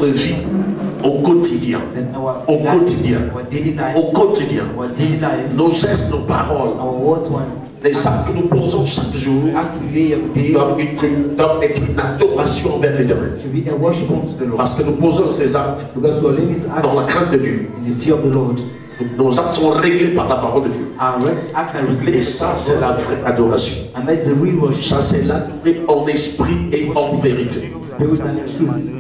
vie au quotidien, au quotidien, au quotidien, nos gestes, nos paroles, les actes que nous posons chaque jour doivent être une adoration envers l'Éternel. Parce que nous posons ces actes dans la crainte de Dieu. Nos actes sont réglés par la parole de Dieu. Et ça, c'est la vraie adoration. Ça, c'est l'adorer en esprit et en vérité.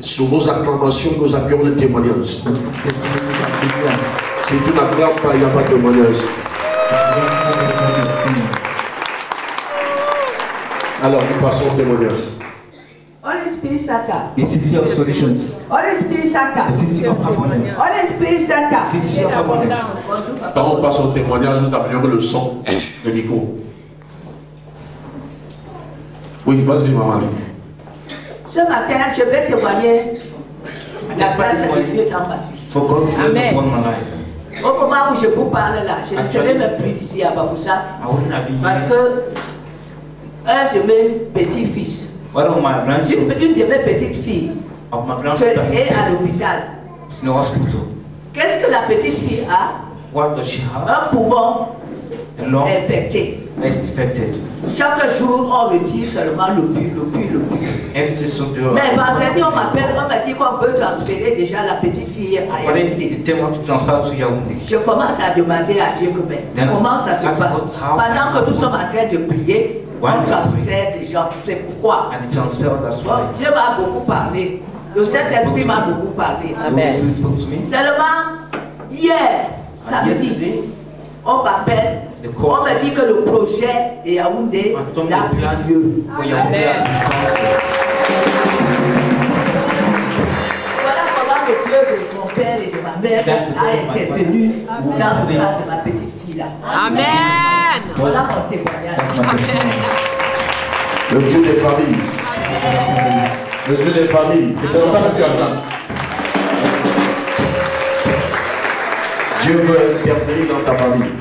Sous vos acclamations, nous accueillons le témoignage. Si tu n'acclames pas, il n'y a pas de témoignage. Alors, nous passons au témoignage. Holy Spirit Sata. The city of solutions. Holy Spirit Sata. The city of abundance. Holy Spirit Sata. City of abundance. Quand on passe au témoignage, nous améliorons le son de micro. Oui, vas-y, maman. Ce matin, je vais témoigner la grâce de Dieu dans ma vie. For God's grace upon my life. Au moment où je vous parle là, je ne serai même plus ici à Bafoussa. Parce que un de mes petits-fils, une de mes petites filles, est à l'hôpital. Qu'est-ce que la petite fille a? Un poumon infecté. Chaque jour, on retire seulement le but. Mais vendredi, on m'appelle, on m'a dit qu'on veut transférer déjà la petite fille à Yaoundé. Je commence à demander à Dieu comment ça se passe. Pendant que nous sommes en train de prier, on transfère les gens. C'est pourquoi. Dieu m'a beaucoup parlé. Le Saint-Esprit m'a beaucoup parlé. Amen. Seulement, hier, samedi, on m'appelle. On m'a dit que le projet de Yaoundé n'a plus Dieu. Voilà comment le Dieu de mon père et de ma mère a intervenu dans le cas de ma petite fille là. Amen. Voilà mon témoignage. Le Dieu des familles. Le Dieu des familles. C'est pour ça que tu as ça. Dieu veut intervenir dans ta famille.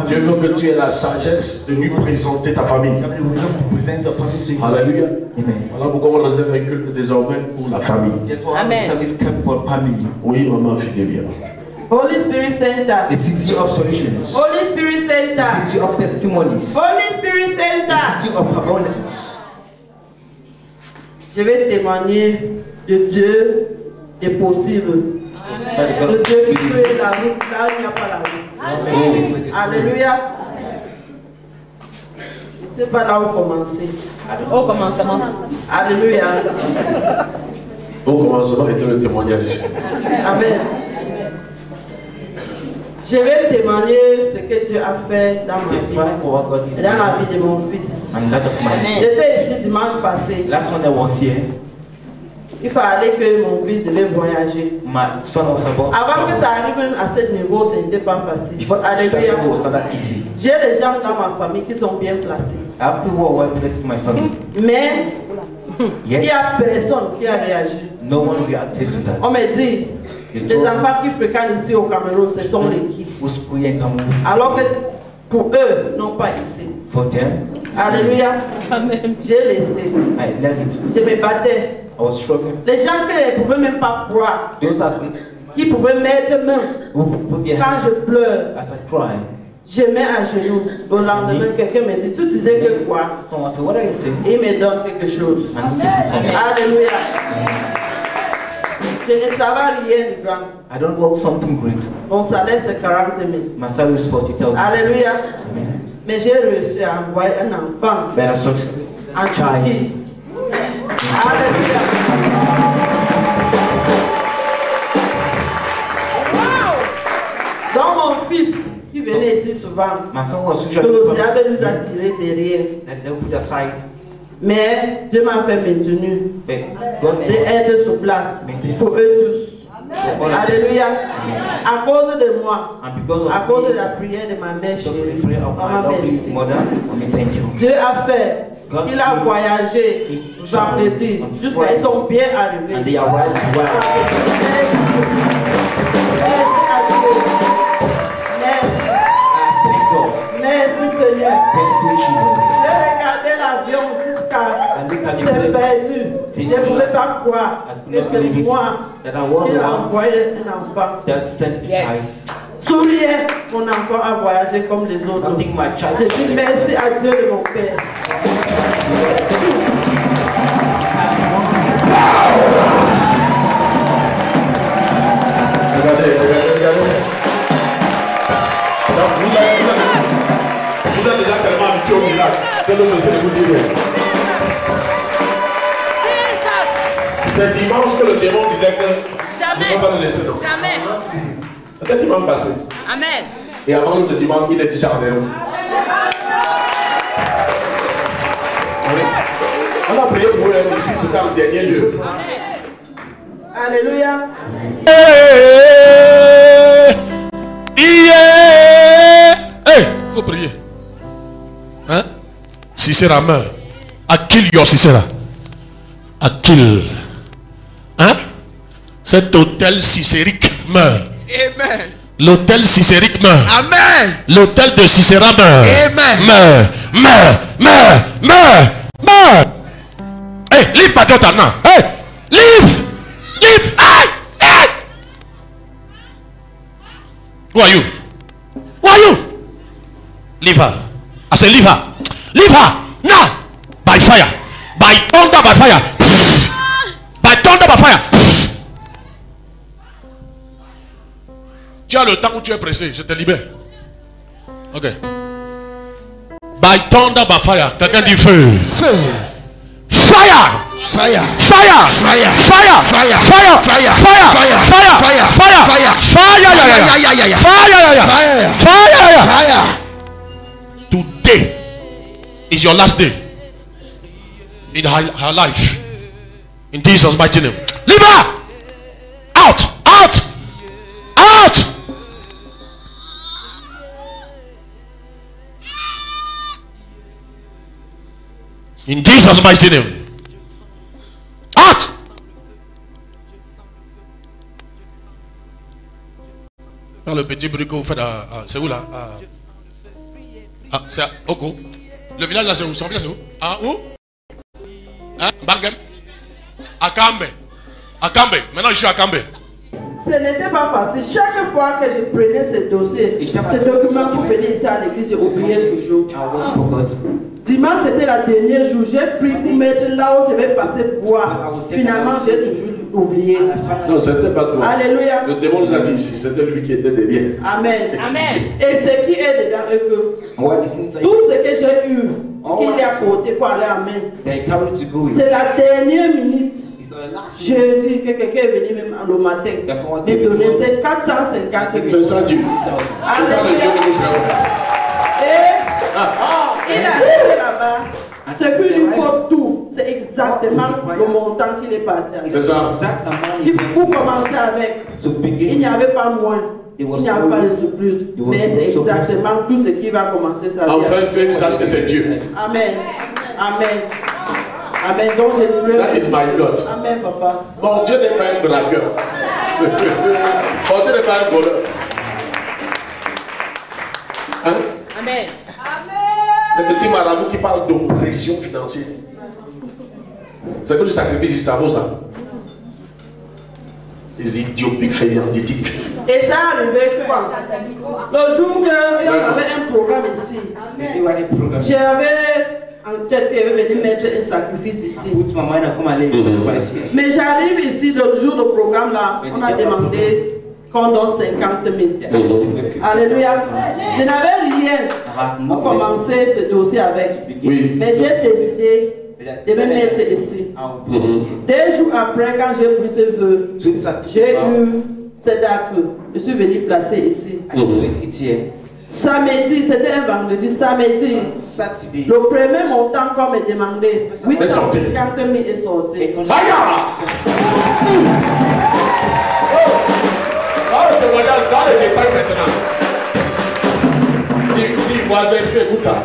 Dieu veut que tu aies la sagesse de lui présenter ta famille. Alléluia. Voilà pourquoi on réserve un culte désormais pour la famille. Amen. Oui, maman, fidèle. Holy Spirit Center. The city of solutions. Holy Spirit Center. The city of testimonies. Holy Spirit Center. The city of abundance. Je vais témoigner de Dieu des possibles. Le Dieu qui crée la route là où il n'y a pas la route. Alléluia. Je ne sais pas là où commencer. Au commencement. Alléluia. Au commencement était le témoignage. Amen. Je vais témoigner ce que Dieu a fait dans ma vie et dans la vie de mon fils. J'étais ici dimanche passé. Il fallait que mon fils devait voyager. Avant que ça arrive même à ce niveau, ce n'était pas facile. Alléluia. J'ai des gens dans ma famille qui sont bien placés. Mais il n'y a personne qui a réagi. On me dit, les enfants qui fréquentent ici au Cameroun, ce sont l'équipe. Alors que pour eux, non pas ici. Alléluia. J'ai laissé. Je me battais. Les gens qui ne pouvaient même pas croire, qui pouvaient mettre main quand je pleure, je mets à genoux. Au lendemain, quelqu'un me dit, tu disais que quoi? Et il me donne quelque chose. Alléluia. Je ne travaille rien de grand. I don't work something great. Mon salaire c'est 40 000. My salary is 40,000. Alléluia. Mais j'ai réussi à envoyer un enfant en Turquie. Alléluia. Donc mon fils qui venait ici souvent, le diable nous a tiré derrière. Mais Dieu m'a fait maintenir d'être sur place pour eux tous. Alléluia. À cause de moi, à cause de la prière de ma mère chérie, Dieu a fait qu'il a voyagé vendredi jusqu'à ils sont bien arrivés. Merci Seigneur. J'ai regardé l'avion jusqu'à s'est perdu. Je ne pouvais pas croire que c'est moi qui ai envoyé un enfant. Soulier, mon enfant a voyagé comme les autres. Je dis merci à Dieu de mon Père. Regardez. Donc, vous êtes déjà tellement habitué au miracle. C'est le monsieur de vous dire. C'est dimanche que le démon disait que je ne vais pas le laisser. Non. Jamais. Peut-être qu'il va me passer. Amen. Et avant l'autre dimanche, il est déjà en nous. On a prié pour elle ici, c'était le dernier lieu. Alléluia. Il faut prier. Hein? Sisera meurt. À kill your Sisera. À kill. Hein? Cet hôtel cicérique meurt. Amen. L'hôtel cicérique meurt. Amen. L'hôtel de Sisera meurt. Amen. Meurt. Hey, leave my daughter now. Hey, leave. Hey. Who are you? Leave her. I said leave her. Leave her now. By fire. By thunder, by fire. By thunder, by fire. Tu as le temps où tu es pressé. Je te libère. Ok. By thunder, by fire. Quelqu'un dit feu. Feu. Fire. Fire. Fire. Fire. Fire. Fire. Fire. Fire. Fire. Fire. Fire. Fire. Fire. Fire. Fire. Fire. Today is your last day in her life. In Jesus' mighty name. Leave her. Out. In Jesus' mighty name. Out. Le petit bruit que vous faites c'est où là? C'est à Oko. Le village là c'est où? Son village c'est où? Où? Hein? Bangem? À Kambe. Maintenant je suis à Kambe. Ce n'était pas facile. Chaque fois que je prenais ce dossier, ce document pour venir ici à l'église, j'ai oublié toujours. Dimanche c'était le dernier jour. J'ai pris pour mettre là où je vais passer voir. Finalement j'ai toujours oublié. Non, c'était pas toi. Alléluia. Le démon nous a dit ici, c'était lui qui était derrière. Amen. Amen. Et ce qui est dedans eux, tout ce que j'ai eu, qu'il est apporté pour aller à main. C'est la dernière minute. Jeudi que quelqu'un est venu même le matin me donner c'est 450 000. C'est ça Dieu. C'est ça le Dieu que nous servons. Et il est arrivé là-bas. Ce qu'il lui faut tout, c'est exactement le montant qu'il est parti avec. C'est ça. Il faut commencer avec. Il n'y avait pas moins. Il n'y avait pas de surplus. Mais c'est exactement tout ce qui va commencer sa vie. Enfin, tu saches que c'est Dieu. Amen. Amen. Amen. Donc je That is my God. Amen, papa. Mon Dieu n'est pas un braqueur. Mon Dieu n'est pas un voleur. Hein? Amen. Le petit marabout qui parle d'oppression financière. C'est que du sacrifice, ça vaut ça. Les idiots big fainéantitiques. Et ça arrivait quoi? Le jour qu'il y avait un programme ici, j'avais en tête qu'il avait venu mettre un sacrifice ici. Mais j'arrive ici, le jour du programme là, on a demandé qu'on donne 50 000. Alléluia. Je n'avais rien pour commencer ce dossier avec. Oui. Mais j'ai décidé de me mettre ici. 2 jours après, quand j'ai pris ce vœu, j'ai eu cet acte. Je suis venu placer ici. Samedi, c'était un vendredi. Samedi, le premier montant qu'on me demandait, 850 000 est sorti. Dans le détail maintenant. Dis, voisin, tu écoutes ça.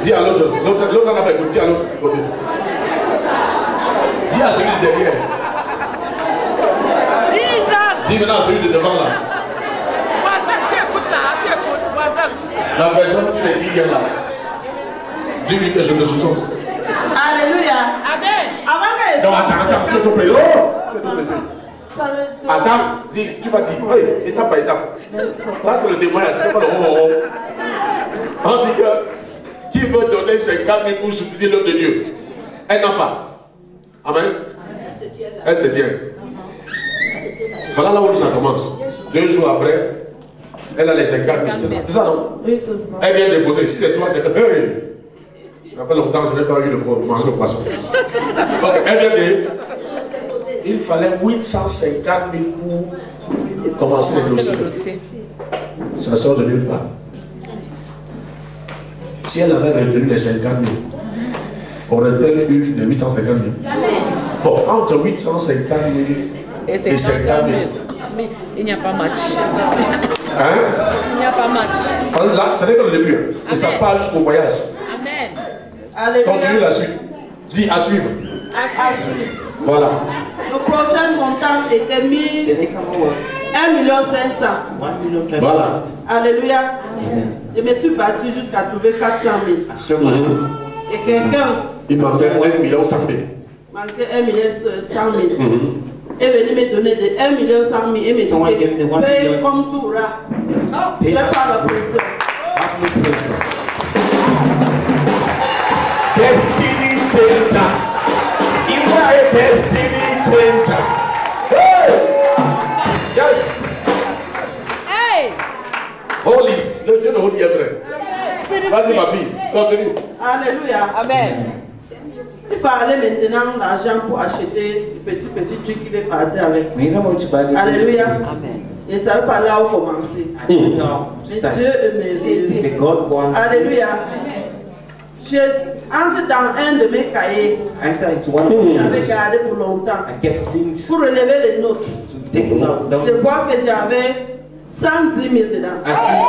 Dis à l'autre, l'autre en a pas écouté, dis à l'autre côté. Dis à celui de derrière. Dis maintenant à celui de devant là. Voisin, tu écoutes ça, tu écoutes, voisin. La personne qui est dit là. Dis-lui que je te soutiens. Alléluia. Amen. Non, attends, tu es trop pressé. Oh, tu es trop pressé. Attends, dis, tu vas dire, oui, étape par étape. Ça, c'est le témoignage, c'est pas le oh. On dit que qui veut donner 50 000 pour soutenir l'œuvre de Dieu? Elle n'a pas. Amen. Elle se tient. Voilà là où ça commence. 2 jours après, elle a les 50 000. C'est ça, non? Elle vient déposer. Si c'est toi, c'est que. Hey! Ça fait longtemps que je n'ai pas eu le manger le poisson. Donc, elle vient de. Il fallait 850 000 pour commencer le dossier. Ça sort de nulle part. Si elle avait retenu les 50 000, aurait-elle eu les 850 000? Bon, entre 850 000 et 50 000. Il n'y a pas match. Hein? Il n'y a pas match. Parce que là, ce n'est que le début. Et ça part jusqu'au voyage. Amen. Alléluia. Continue la suite. Dis à suivre. À suivre. Voilà. Le prochain montant était 1 500 000. Voilà. Alléluia. Je me suis battu jusqu'à trouver 400 000. Et quelqu'un. Il m'a fait 1 100 000. Manquait 1 100 000. Et venu me donner de 1 100 000 et me dit paye comme tout rat. Je pas la pression. Destiny changer. You are a destiny changer. Hey! Yes. Hey! Holy. Le Dieu de Holy est vrai. Vas-y ma fille. Continue. Alléluia. Amen. Il fallait maintenant l'argent pour acheter des petits trucs qu'il est parti avec. Alléluia. Amen. Je ne savais pas là où commencer. Mais Dieu est merveilleux. Alléluia. Je entre dans un de mes cahiers. J'avais gardé pour longtemps. Pour relever les notes. Je vois que j'avais 110 000 dedans. Attends.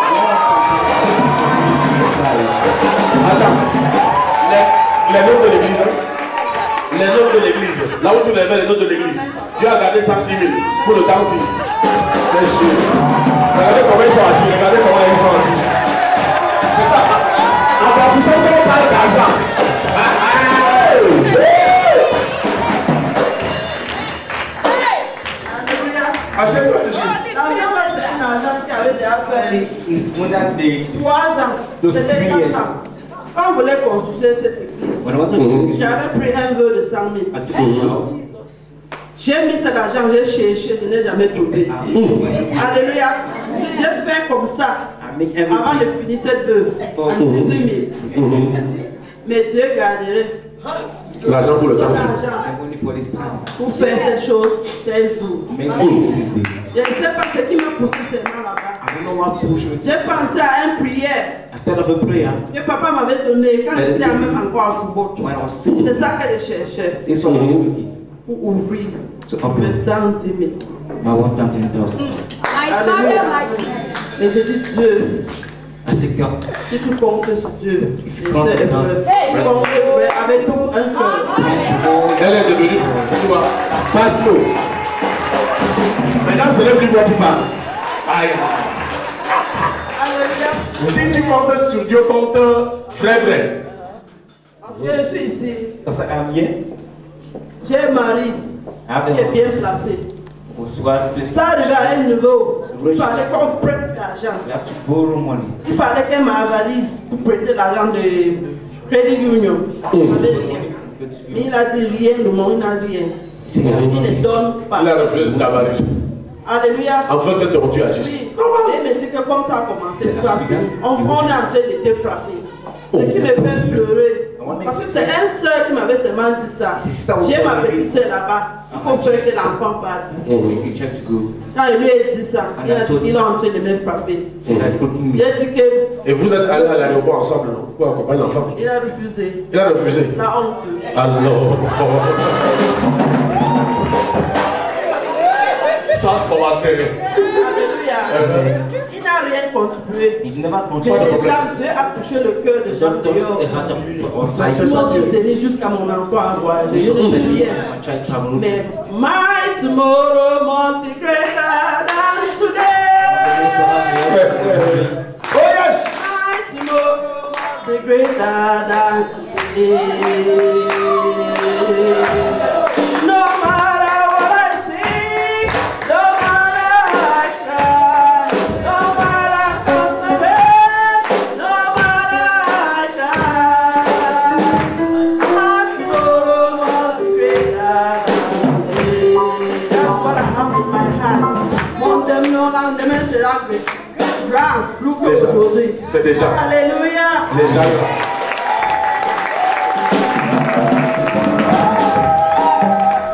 Les notes de l'église. Les notes de l'église. Là où tu levais les notes de l'église. Dieu a gardé 110 000 pour le temps-ci. C'est chier. Regardez comment ils sont assis. Regardez comment ils sont assis. C'est ça. En professeur, on parle d'argent. Assieds-toi dessus. Un argent qui avait déjà fait 3 ans. C'était 4 ans. Quand on voulait construire cette église, j'avais pris un vœu de 100 000. J'ai mis cet argent, j'ai cherché, je n'ai jamais trouvé. Alléluia. J'ai fait comme ça avant de finir cette vœu, en 10 000. Mais Dieu garderait l'argent pour le temps. Pour faire cette chose, ces jours. Je ne sais pas ce qui m'a poussé seulement là-bas. J'ai pensé à une prière que papa m'avait donnée quand j'étais même encore à football. C'est ça que je cherchais. Pour ouvrir le 110 000. Alléluia. Mais je dis Dieu. Si tu comptes sur Dieu, c'est vrai. Avec tout un cœur. Elle est devenue, tu vois, pasteur. Maintenant, ce n'est plus moi qui parle. Aïe. Alléluia. Si tu comptes sur Dieu, compte frère vrai. Parce que je suis ici. J'ai un mari qui est bien placé. Ça arrive à un niveau. Il fallait qu'on prête l'argent. Il fallait qu'elle m'avalise pour prêter l'argent de Credit Union. Il n'avait rien. Mais il a dit rien, le monde n'a rien. Il ne donne pas. Il a refusé de t'avaliser. Alléluia. Enfin que ton Dieu agisse. Oui. Et il me dit que comme ça a commencé, on est en train de te frapper. Ce qui me fait pleurer. Parce que c'est un seul qui m'avait seulement dit ça. J'ai ma petite soeur là-bas. Il faut faire que l'enfant parle. Quand il lui a dit ça, il a dit qu'il est en train de me frapper. Il a dit que. Et vous êtes allés à l'aéroport ensemble, non? Pour accompagner l'enfant? Il a refusé. Il a refusé. La honte. Alors. Sans commentaire. Alléluia. Il n'a rien contribué. Mais les gens, Dieu a touché le cœur des gens dehors. Ils m'ont soutenu jusqu'à mon emploi à voyager. Je ne sais bien. Mais my tomorrow must be greater than today. Oh yes. My tomorrow must be greater than today. No matter what I see, no matter how I try, no matter what's the best, no matter how I try, my tomorrow must be greater than today. That's what I have in my heart. Mon Dieu, non, là, demain sera great. C'est déjà. Alléluia. Déjà.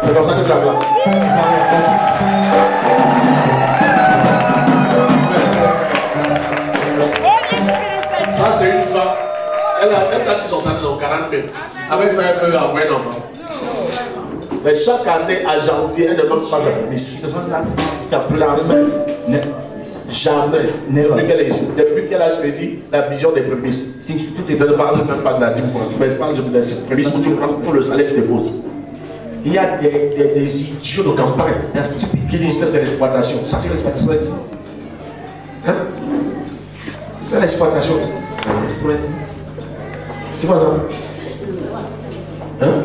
C'est comme ça que tu as là. Ça, c'est une femme. Elle a dit son salaire dans 40 000. Avec ça, elle peut avoir un enfant. Mais chaque année, à janvier, elle ne donne pas sa prémisse. Jamais. Depuis qu'elle a saisi la vision des prémices. Je ne parle même pas de la dîme, mais je parle des prémices où tu prends tout le salaire que tu déposes. Il y a des idiots de campagne qui disent que c'est l'exploitation. Ça, c'est l'exploitation. Hein? C'est l'exploitation. Tu vois ça? Hein?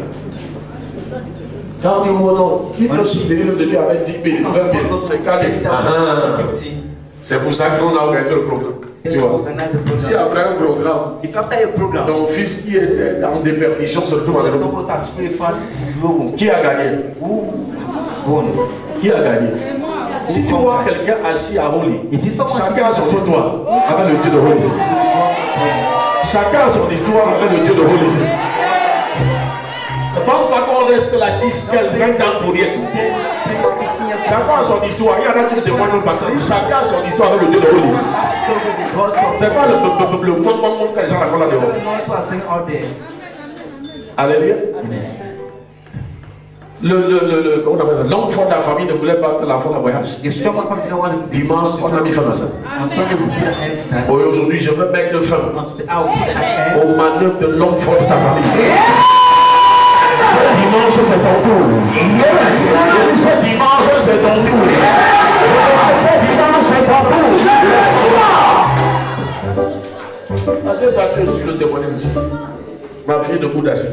Quand on dit oh non, qui peut soutenir de Dieu avec 10 000, 20 000, c'est calé. C'est pour ça qu'on a organisé le programme. Tu vois? Si après un programme, ton fils qui était dans des perditions se retrouve à l'école. Qui a gagné? Qui a gagné? Si tu vois quelqu'un assis à Holy, chacun a son histoire avec le Dieu de Holy. Chacun a son histoire avec le Dieu de Holy. Ne pense pas qu'on reste là 10, 15, 20 ans pour rien. Chacun a son histoire. Il y en a qui témoignent au patron. Chacun a son histoire avec le Dieu de Holy. C'est pas le monde que les gens racontent là-dehors. Alléluia. L'homme fort de la famille ne voulait pas que l'enfant voyage. Dimanche, on a mis fin à ça. Aujourd'hui, je veux mettre fin aux manœuvres de l'homme fort de ta famille. Ce dimanche, c'est ton tour. Ce dimanche, c'est ton tour. Ce dimanche, c'est ton tour. Parce que tu es sur le témoignage. Ma fille de Bouddhassi.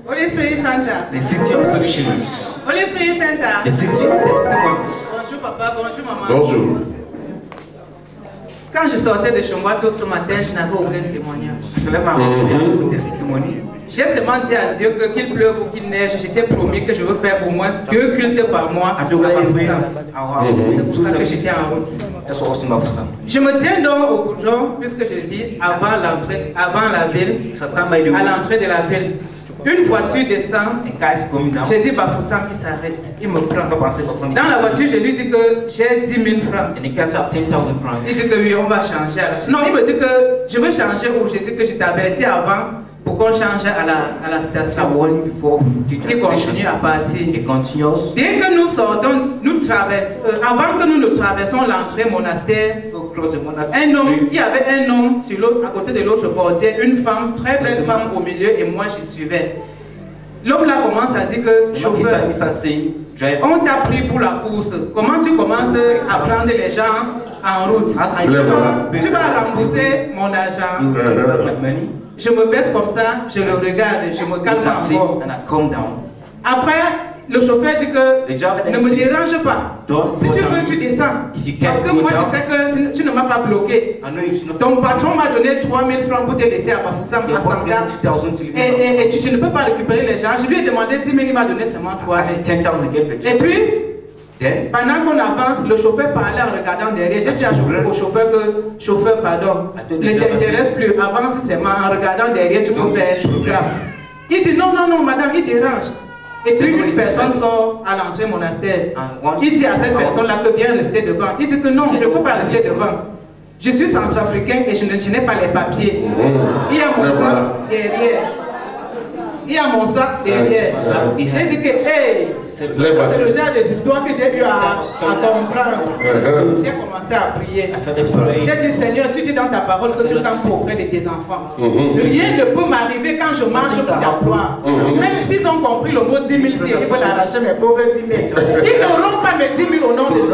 Holy Spirit Center. The city of solutions. Holy Spirit Center. The city of testimonies. Bonjour papa, bonjour maman. Bonjour. Quand je sortais de chez moi tôt ce matin, je n'avais aucun témoignage. J'ai seulement dit à Dieu que qu'il pleuve ou qu'il neige, j'étais promis que je veux faire au moins 2 cultes par mois. C'est pour ça que j'étais en route. Je me tiens donc au goudron, puisque je vis avant la ville, à l'entrée de la ville. Une voiture descend, j'ai dit Bafoussam qui s'arrête, il me prend. Dans la voiture, je lui dis que j'ai 10 000 francs. Il dit que oui, on va changer. Non, il me dit que je veux changer où j'ai dit que je t'avertis avant pour qu'on change à la station. Il continue à partir. Dès que nous sortons, nous traversons, avant que nous ne traversons l'entrée monastère, il y avait un homme sur l'autre, à côté de l'autre portière, une femme, très belle femme au milieu, et moi j'y suivais. L'homme là commence à dire que chauffeur, on t'a pris pour la course. Comment tu commences à prendre les gens en route? Tu vas rembourser mon argent. Je me baisse comme ça, je le regarde, je me calme encore. Après, le chauffeur dit que ne me dérange pas. Si tu veux, tu descends. Parce que moi, je sais que tu ne m'as pas bloqué. Ton patron m'a donné 3 000 francs pour te laisser à Bafoussam, à Sanga. Et tu ne peux pas récupérer les gens. Je lui ai demandé 10 000, il m'a donné seulement 3 000. Et puis, pendant qu'on avance, le chauffeur parlait en regardant derrière. J'ai dit au chauffeur que, chauffeur, pardon, ne t'intéresse plus, avance seulement en regardant derrière, tu peux faire grave. Il dit non, non, non, madame, il dérange. Et puis une personne sort à l'entrée monastère. Il dit à cette personne-là que viens rester devant. Il dit que non, je ne peux pas rester devant. Je suis centrafricain et je n'ai pas les papiers. Il y a mon sac derrière. Il y a mon sac derrière. Il dit que, hey, c'est le genre des histoires que j'ai eu à comprendre. J'ai commencé à prier. J'ai dit, Seigneur, tu dis dans ta parole que tu t'en auprès de tes enfants. Rien ne peut m'arriver quand je marche pour ta gloire. Même s'ils ont compris le mot 10 000, s'ils veulent arracher mes pauvres 10 000, ils n'auront pas mes 10 000 au nom de Jésus.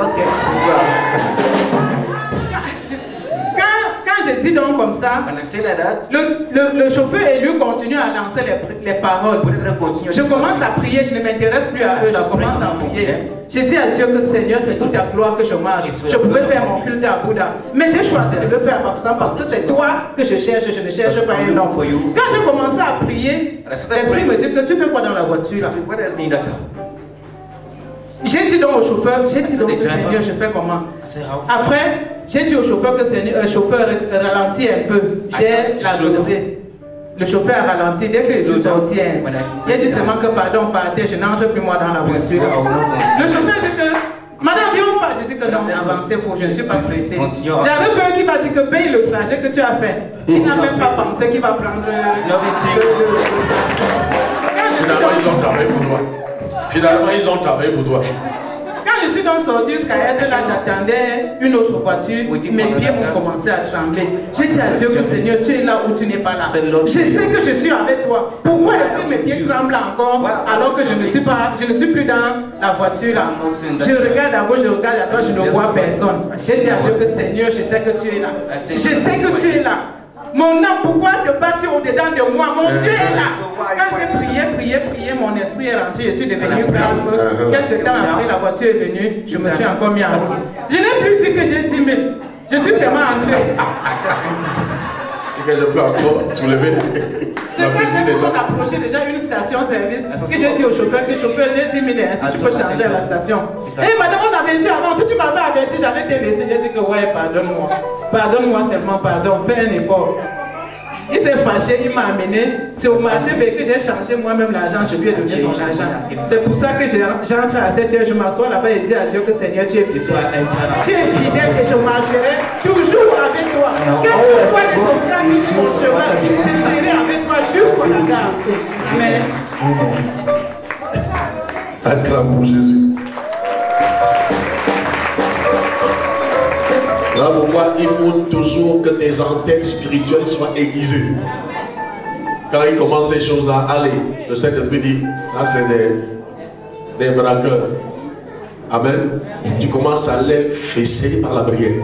Quand je dis donc comme ça, le chauffeur et lui continue à lancer les paroles. Je commence à prier, je ne m'intéresse plus à eux, je commence à prier. J'ai dit à Dieu que Seigneur, c'est toute ta gloire que je marche. Je pouvais faire mon culte à Bouddha, mais j'ai choisi de le faire parce que c'est toi que je cherche, je ne cherche pas un homme. Quand j'ai commencé à prier, l'esprit me dit que tu fais quoi dans la voiture? J'ai dit donc au chauffeur, j'ai dit donc que Seigneur, je fais comment? Après, j'ai dit au chauffeur que Seigneur, chauffeur ralentit un peu. J'ai la dosé. Le chauffeur a ralenti dès que je suis sorti. Il a dit seulement que pardon, partez, je n'entre plus moi dans la voiture. Le chauffeur dit que, madame, viens ou pas? J'ai dit que non, avancez, je ne suis pas pressé. J'avais peur qu'il va dire que paye le trajet que tu as fait. Il n'a même pas pensé qu'il va prendre Finalement, ils ont travaillé pour toi. Quand je suis donc sorti jusqu'à être là, j'attendais une autre voiture. Mes pieds ont commencé à trembler. J'ai dit à Dieu que Seigneur, tu es là ou tu n'es pas là. Je sais que je suis avec toi. Pourquoi est-ce que mes pieds tremblent encore alors que je ne suis plus dans la voiture là? Je regarde à gauche, je regarde à droite, je ne vois personne. J'ai dit à Dieu que Seigneur, je sais que tu es là. Je sais que tu es là. Mon âme, pourquoi te bats-tu au-dedans de moi? Mon Dieu est là. Quand j'ai prié, mon esprit est rentré, je suis devenu calme. Quelques temps après, la voiture est venue, je me suis encore mis en route. Je n'ai plus dit que j'ai 10 000. Je suis seulement entré. Je peux encore soulever. C'est quand j'ai approché déjà une station-service que j'ai dit au chauffeur, j'ai 10 000 si tu peux changer à la station. Et madame, on avait dit avant, si tu m'avais averti, j'allais te laisser. J'ai dit que ouais, pardonne-moi. Pardonne-moi seulement, pardon, fais un effort. Il s'est fâché, il m'a amené. C'est au marché que j'ai changé moi-même l'argent, je lui ai donné son argent. C'est pour ça que j'entre à 7 heures, je m'assois là-bas et dis à Dieu que Seigneur, tu es fidèle. Tu es fidèle et je marcherai toujours avec toi. Quels que soient les obstacles sur mon chemin, je serai avec toi jusqu'à la gare. Amen. Acclame pour Jésus. Là, pourquoi il faut toujours que tes antennes spirituelles soient aiguisées. Quand il commence ces choses-là, allez, le Saint-Esprit dit, ça c'est des braqueurs. Amen. Tu commences à les fesser par la prière.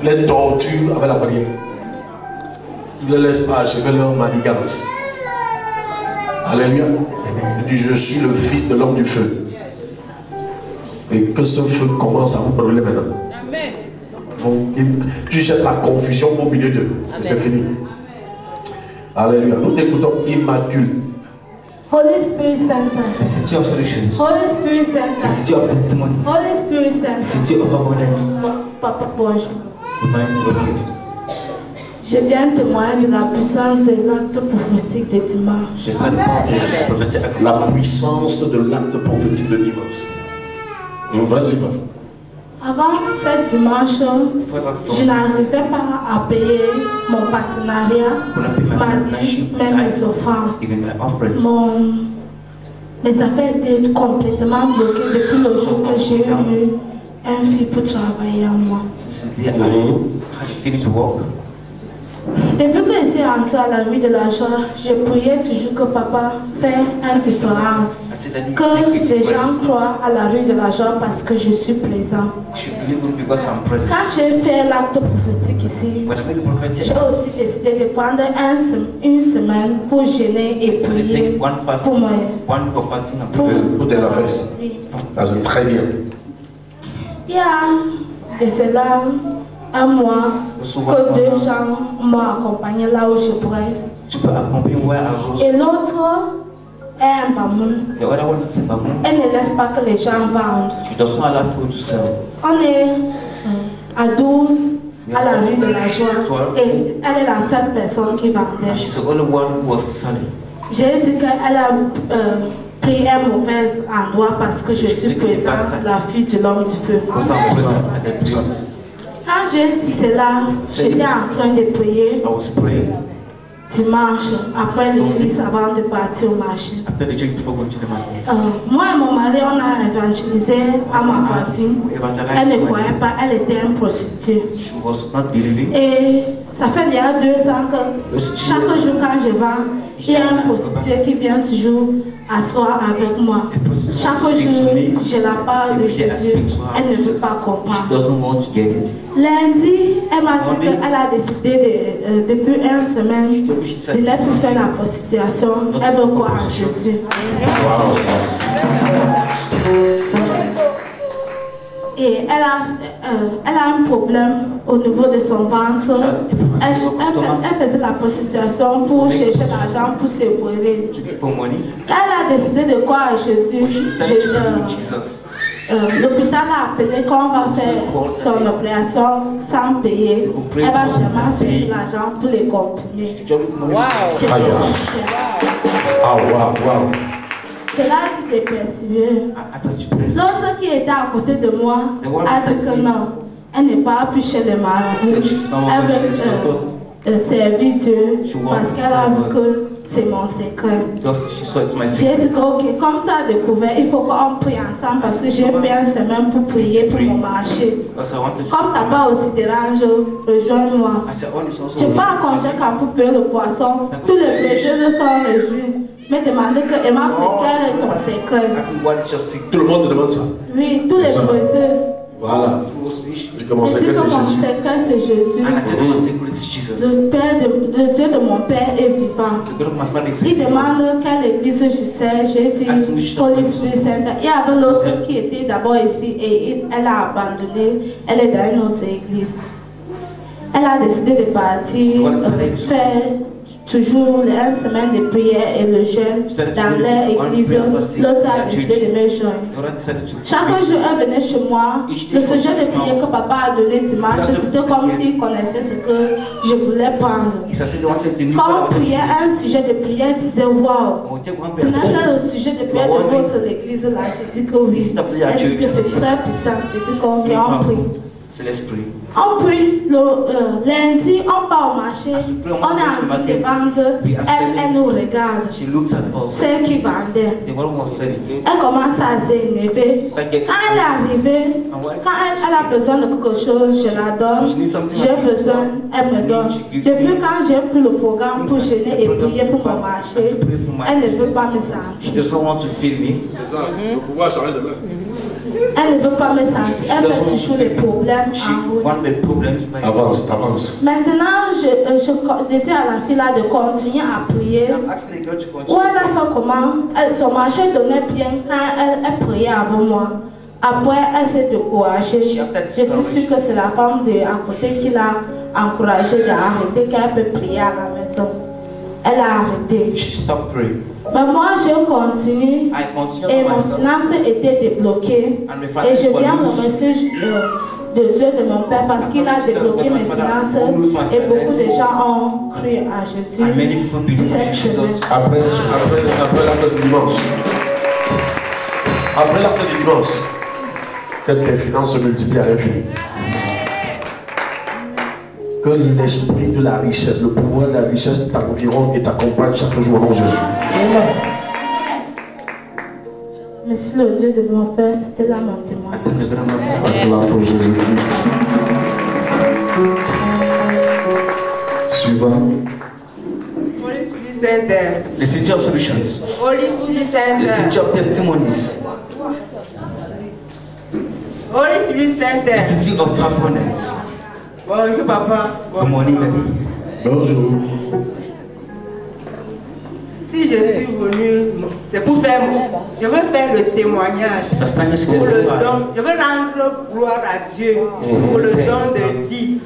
Les tortures avec la prière. Tu ne les laisses pas achever leur manigance. Alléluia. Il dit, je suis le fils de l'homme du feu. Et que ce feu commence à vous brûler maintenant. Donc, tu jettes la confusion au milieu d'eux. C'est fini. Alléluia. Nous t'écoutons Immaculée. Holy Spirit Center. The city of solutions. Holy Spirit Center. The city of testimonies. Holy Spirit Center. The city of abundance. Papa, bonjour. The Je viens témoigner de la puissance de l'acte prophétique de dimanche. La puissance de l'acte prophétique de dimanche. Vas-y, va. Avant ce dimanche, je n'arrivais pas à payer mon partenariat, ma dîme, même mes offrandes. Mes affaires étaient complètement bloquées depuis le jour que j'ai eu un fils pour travailler en moi. Depuis que je suis entrée à la rue de la joie, je priais toujours que papa fait une différence. Que les gens croient à la rue de la joie parce que je suis présent. Quand j'ai fait l'acte prophétique ici, j'ai aussi décidé de prendre une semaine pour jeûner et prier pour tes affaires. Oui. Ça c'est très bien. Il y a de cela un mois que 2 gens m'ont accompagné là où je presse. Et l'autre est un bamoun. Elle ne laisse pas que les gens vendent. On est à 12 à la rue de la joie et elle est la seule personne qui vendait. J'ai dit qu'elle a pris un mauvais endroit parce que je suis présente, la fille de l'homme du feu. Quand j'ai dit cela, j'étais en train de prier dimanche, après l'église, avant de partir au marché. Moi et mon mari, on a évangélisé à ma voisine. Elle ne croyait pas, elle était une prostituée. Et ça fait déjà 2 ans que chaque jour quand je vends, il y a un prostitué qui vient toujours asseoir avec moi. Chaque jour, je la parle de Jésus. Elle ne veut pas comprendre. Lundi, elle m'a dit qu'elle a décidé depuis une semaine de ne plus faire la prostitution. Elle veut croire en Jésus. Et elle a un problème au niveau de son ventre. Elle faisait la prostitution pour chercher l'argent pour se brûler. Elle a décidé de croire à Jésus. L'hôpital a appelé qu'on va faire son opération sans payer. Elle va seulement chercher l'argent pour les comprimer. Je l'ai dit de persévérer. L'autre qui était à côté de moi a dit que non, elle n'est pas plus chez les malades. Elle veut servir Dieu parce qu'elle a vu que c'est mon secret. J'ai dit que ok, comme tu as découvert, il faut qu'on prie ensemble parce que j'ai pris une semaine pour prier pour mon marché. Comme tu n'as pas aussi de l'argent, rejoins-moi. Je n'ai pas un congé pour payer le poisson. Tous les pécheurs sont réjouis. Mais demandez que Emma, quel est ton secret? Tout le monde demande ça. Oui, tous les pécheurs. Voilà. Je dis que mon secret c'est Jésus. Le Dieu de mon père est vivant. Il demande quelle église je sais. J'ai dit Holy Spirit Center. Il y avait l'autre qui était d'abord ici et elle a abandonné. Elle est dans une autre église. Elle a décidé de partir, faire toujours une semaine de prière et le jeûne dans leur église. L'autre a décidé de me joindre. Chaque jour, elle venait chez moi. Le sujet de prière que papa a donné dimanche, c'était comme s'il connaissait ce que je voulais prendre. Quand on priait, un sujet de prière, il disait waouh, ce n'est pas le sujet de prière de votre église là. J'ai dit que oui. Elle dit que c'est très puissant. J'ai dit qu'on vient, on prie. C'est l'esprit. On prie lundi, on part au marché, on est en train de vendre, elle nous regarde. Celle qui vendait. Elle commence à s'énerver. Quand elle est arrivée, quand elle a besoin de quelque chose, je la donne. J'ai besoin, elle me donne. Depuis quand j'ai pris le programme pour gêner et prier pour mon marché, elle ne veut pas me sentir. C'est ça, le pouvoir s'arrête de là. Elle ne veut pas me sentir. Elle veut toujours les problèmes. Avance. Maintenant, je dis à la fille là de continuer à prier. Où elle a fait comment? Son marché donnait bien quand elle priait avant moi. Après, elle s'est découragée. Je suis sûre que c'est la femme de à côté qui l'a encouragée d'arrêter, qu'elle peut prier à la maison. Elle a arrêté. Mais moi, je continue et mon finance était débloquée. Et je viens remercier de Dieu de mon Père parce qu'il a débloqué mes finances et beaucoup de gens ont cru à Jésus cette semaine. Après l'acte du dimanche. Après l'acte du dimanche, que tes finances se multiplient à l'infini. Que l'esprit de la richesse, le pouvoir de la richesse t'environne et t'accompagne chaque jour dans Jésus. Merci le Dieu de mon Père, c'était là mon témoignage. Gloire pour Jésus-Christ. Suivant. Holy Spirit Center. The City of Solutions. Holy Spirit Center. The City of Testimonies. Holy Spirit Center. The City of Abundance. Bonjour papa. Good morning, Daddy. Bonjour. Si je suis venu, c'est pour faire, je veux faire le témoignage pour le don. Je veux rendre gloire à Dieu pour le don de vie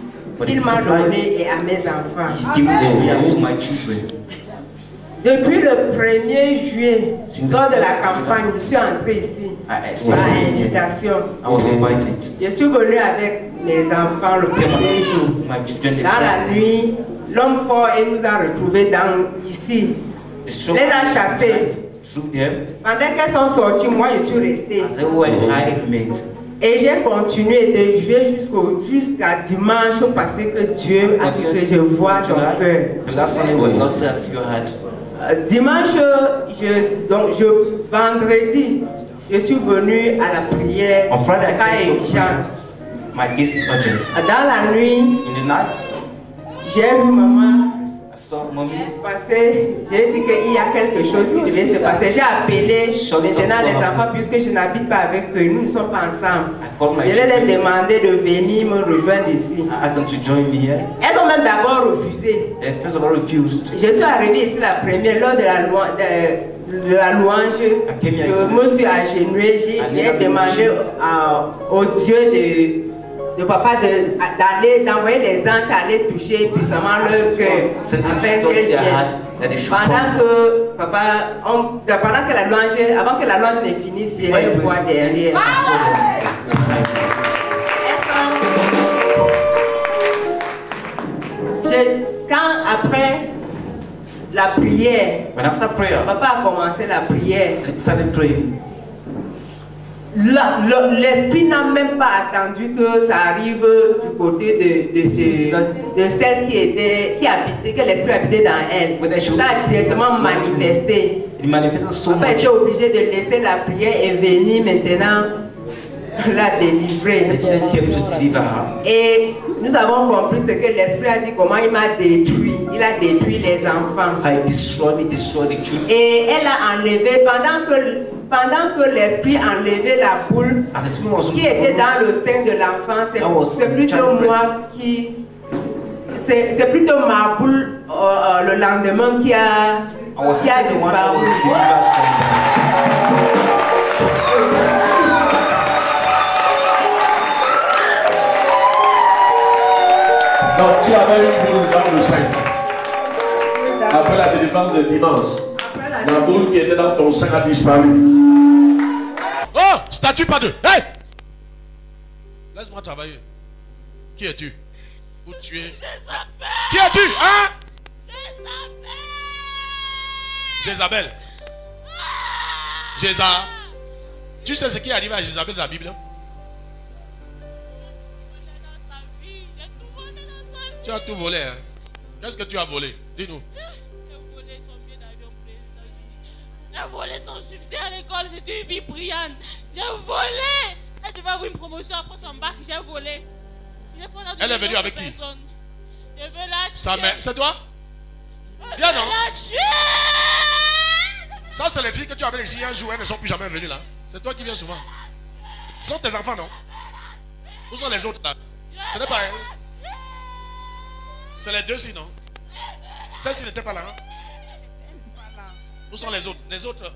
qu'il m'a donné et à mes enfants. Depuis le 1er juillet, lors de la campagne, je suis entré ici par invitation. Je suis venu avec mes enfants le 1er jour. Dans la nuit, l'homme fort nous a retrouvés ici. Les a chassés. Pendant qu'elles sont sorties, moi je suis resté. Et j'ai continué de jouer jusqu'à dimanche parce que Dieu a dit que je vois ton cœur. Dimanche, vendredi, je suis venu à la prière. Dans la nuit, j'ai vu maman. Parce que j'ai dit qu'il y a quelque chose qui devait se passer. J'ai appelé maintenant les enfants puisque je n'habite pas avec eux. Nous ne sommes pas ensemble. Je vais leur demander de venir me rejoindre ici. Elles ont même d'abord refusé. Je suis arrivée ici la première lors de la louange. Je me suis agenouillée. J'ai demandé au Dieu de papa d'envoyer les anges aller toucher puissamment leur cœur afin qu'elles viennent. Pendant que la louange, avant que la louange ne finisse, je les vois derrière. Quand après la prière, papa a commencé la prière. L'esprit n'a même pas attendu que ça arrive du côté de celle qui habitait, que l'esprit habitait dans elle. Ça a directement manifesté. Papa était obligé de laisser la prière et venir maintenant la délivrer. Et nous avons compris ce que l'esprit a dit, comment il m'a détruit. Il a détruit les enfants. Et elle a enlevé, pendant que l'esprit enlevait la boule qui était dans le sein de l'enfant, c'est plutôt moi c'est plutôt ma boule le lendemain qui a disparu. Donc tu avais une boule dans le sein. Après la délivrance de dimanche, la boule qui était dans ton sein a disparu. Oh, statue pas de. Hey! Laisse-moi travailler. Qui es-tu? Où tu es? Qui es-tu? Hein? Jézabel. Jézabel. Tu sais ce qui est arrivé à Jézabel dans la Bible? Tu as tout volé, hein? Qu'est-ce que tu as volé? Dis-nous. J'ai volé son billet d'avion pour les États-Unis. J'ai volé son succès à l'école. C'était une vie brillante. J'ai volé. Elle devait avoir une promotion après son bac. J'ai volé. Elle est venue avec qui? Je veux la tuer. Sa mère. C'est toi? Viens, non? La tuer. Ça, c'est les filles que tu avais ici un jour. Elles ne sont plus jamais venues là. C'est toi qui viens souvent. Ce sont tes enfants, non? Où sont les autres là? Ce n'est pas elle. C'est les deux sinon. Celle-ci n'était pas là. Hein? Où sont les autres? Les autres.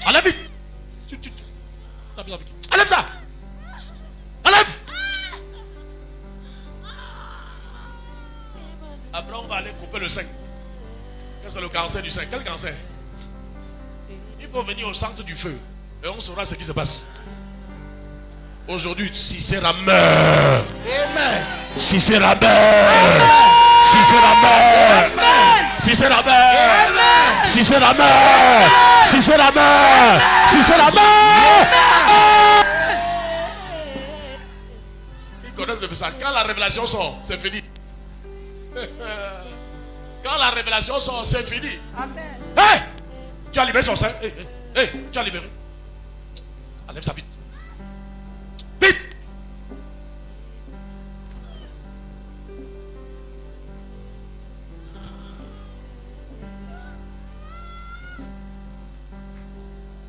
Enlève vite. Enlève ça. Enlève. Après on va aller couper le sein. C'est le cancer du sein. Quel cancer? Il faut venir au centre du feu et on saura ce qui se passe. Aujourd'hui, Sisera meurt. Amen. Sisera meurt. Sisera meurt. Sisera meurt. Sisera meurt. Sisera meurt. Sisera meurt. Ils connaissent le message. Quand la révélation sort, c'est fini. Quand la révélation sort, c'est fini. Amen. Hey! Tu as libéré son sein. Hey, hey, hey, tu as libéré. Enlève ça vite. Vite.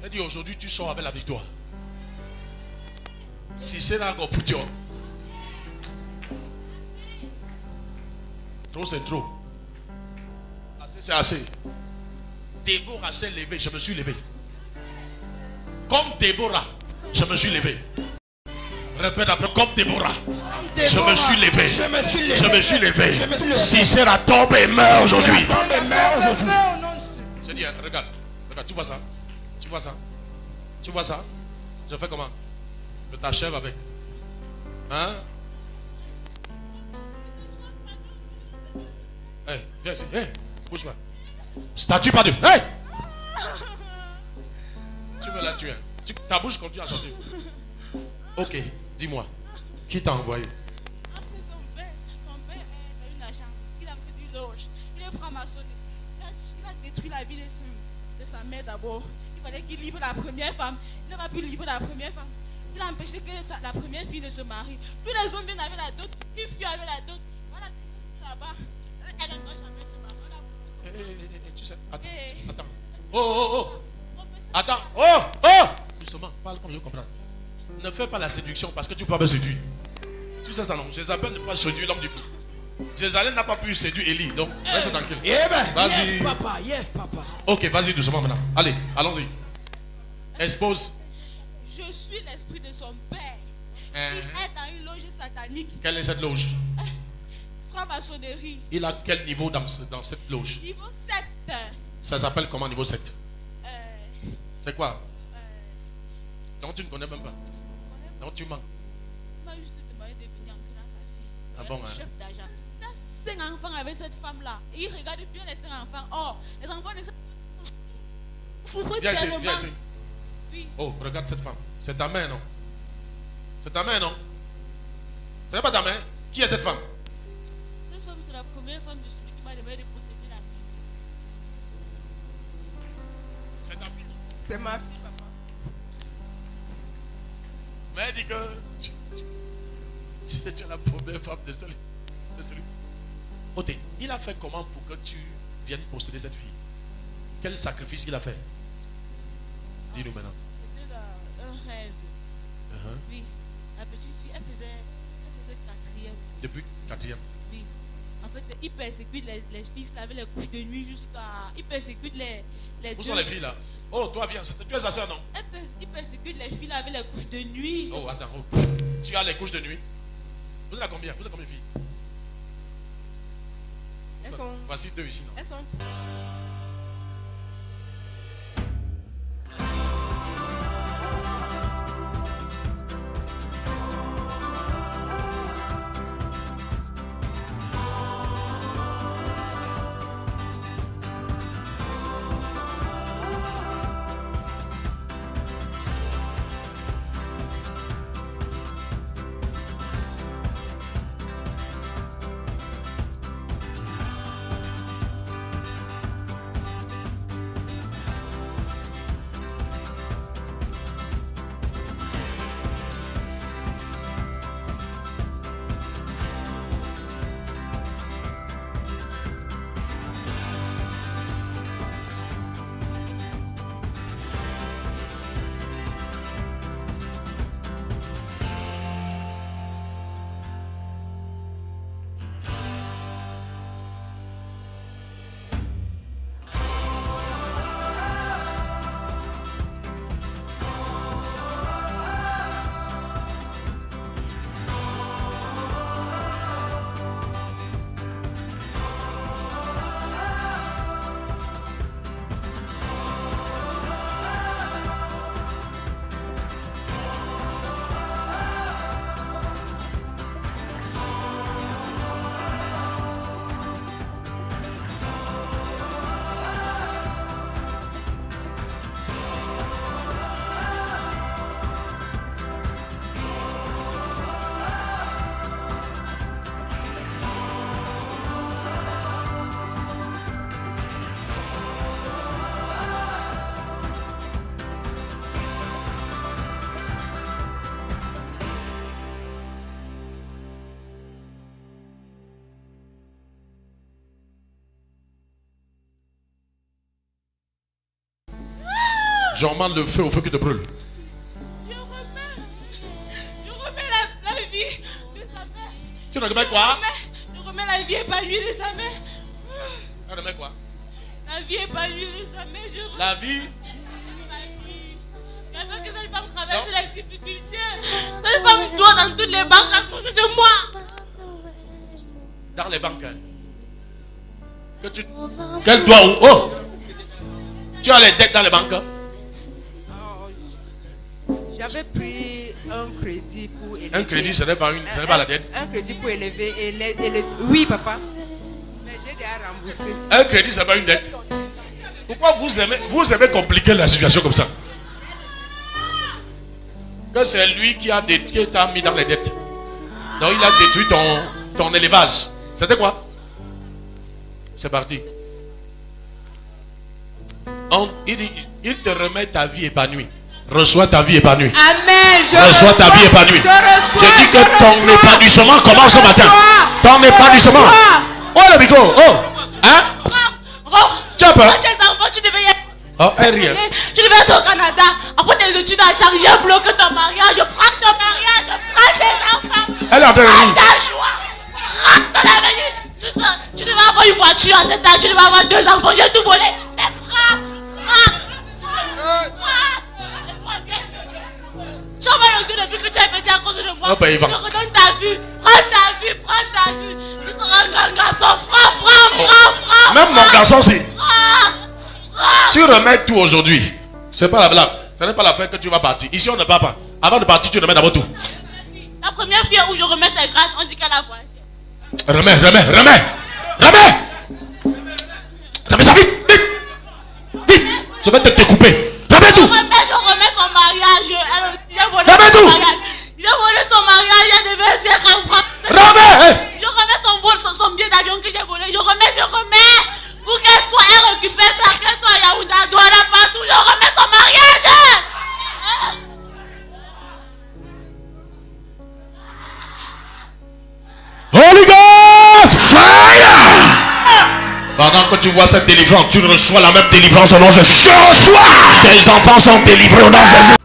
Elle dit aujourd'hui tu sors avec la victoire. Si c'est là qu'on peut dire. Trop c'est trop. Assez c'est assez. Déborah s'est levé, je me suis levé. Comme Déborah, je me suis levé. Répète après, comme Déborah. Je me suis levé. Je me suis levé. Si c'est la tombe et meurt aujourd'hui. Je dis, regarde, regarde, tu vois ça? Tu vois ça? Tu vois ça? Je fais comment? Je t'achève avec. Hein? Hey, viens ici. Hey, bouge pas. Statue pas de. Hey! Tu veux la tuer. Ta bouche continue à sortir. Ok, dis-moi. Qui t'a envoyé? Son père a une agence. Il a fait du loge. Il est franc-maçonné. Il a détruit la vie de sa mère d'abord. Il fallait qu'il livre la première femme. Il n'a pas pu livrer la première femme. Il a empêché que la première fille ne se marie. Tous les hommes viennent avec la dot. Il fuit avec la dot. Voilà, là-bas. Elle n'a pas jamais se marier. Tu sais, attends. Oh. Attends. Oh. Justement, parle comme je comprends. Ne fais pas la séduction parce que tu peux me séduire. Tu sais ça non? Jézabel ne peut pas séduire l'homme du feu. Jézabel n'a pas pu séduire Élie. Donc, reste tranquille. Vas-y. Yes, papa. Yes, papa. Ok, vas-y doucement maintenant. Allez, allons-y. Expose. Je suis l'esprit de son père. Il est dans une loge satanique. Quelle est cette loge? Franc-maçonnerie. Il a quel niveau dans cette loge? Niveau 7. Ça s'appelle comment niveau 7? C'est quoi? Donc tu ne connais même pas. Donc tu mens. Il m'a juste demandé de venir entrer dans sa fille. Ah bon, chef d'agence. Il a 5 enfants avec cette femme-là. Et il regarde bien les 5 enfants. Oh, les enfants ne souffrent tellement. Viens ici. Oui. Oh, regarde cette femme. C'est ta mère, non? C'est ta mère, non? Ce n'est pas ta mère. Qui est cette femme? Cette femme, c'est la première femme de celui qui m'a demandé de posséder la fille. C'est ta fille. C'est ma fille, papa. Mais elle dit que tu es la première femme de celui. Ok, il a fait comment pour que tu viennes posséder cette fille? Quel sacrifice il a fait? Dis-nous maintenant. C'était un rêve. Oui, la petite fille, elle faisait 4e. Depuis 4e? Oui. En fait, il persécute les filles avec les couches de nuit jusqu'à. Il persécute les Où sont les filles là? Oh, toi viens, tu es sa soeur, non? Il persécute les filles avec les couches de nuit. Oh, attends. Tu as les couches de nuit? Vous êtes à combien? Vous êtes combien de filles? Elles sont. Voici 2 ici, non? Elles sont. J'emmène le feu au feu qui te brûle. Je remets la vie de sa mère. Tu remets quoi? Je remets la vie épanouie de sa mère. Tu remets quoi? La vie épanouie de sa mère. La vie. Je veux que cette femme traverse les difficultés. Cette femme doit dans toutes les banques à cause de moi. Dans les banques. Quel doigt où? Oh! Tu as les dettes dans les banques? J'avais pris un crédit pour élever. Un crédit, ce n'est pas la dette. Un crédit pour élever. Oui, papa. Mais j'ai déjà remboursé. Un crédit, ce n'est pas une dette. Pourquoi vous aimez compliquer la situation comme ça? Que c'est lui qui t'a mis dans les dettes. Donc il a détruit ton élevage. C'était quoi? C'est parti. Il te remet ta vie épanouie. Reçois ta vie épanouie. Amen. Reçois ta vie épanouie. Je dis que ton épanouissement commence ce matin. Ton épanouissement. Oh le bigot. Oh. Hein? Tu as peur? Oh, rien. Tu devais être au Canada. Après tes études à Charles, j'ai bloqué ton mariage. Je prends ton mariage. Je prends tes enfants. Elle est en train de rire. Rentre dans l'avenir. Tu devais avoir une voiture à cet âge. Tu devais avoir 2 enfants. J'ai tout volé. Mais prends. Tu vas le dire depuis que tu es petit à cause de moi. Je redonne ta vie. Prends ta vie. Tu seras un grand garçon. Prends. Même mon garçon, c'est. Tu remets tout aujourd'hui. C'est pas la blague. Ce n'est pas la fête que tu vas partir. Ici, on ne part pas. Avant de partir, tu remets d'abord tout. La première fille où je remets ses grâces, on dit qu'elle a voyagé. Remets ça vite. Je vais te découper. Remets tout. Je remets son mariage. Remets tout. J'ai volé son mariage. Elle devait se rendre. Remets. Je remets son billet d'avion que j'ai volé. Je remets. Pour qu'elle soit, elle récupère ça, qu'elle soit à Yaoundé, à Douala, partout. Je remets son mariage. Holy Ghost, fire! Pendant que tu vois cette délivrance, tu reçois la même délivrance au nom de Jésus. Je reçois! Tes enfants sont délivrés au nom de Jésus.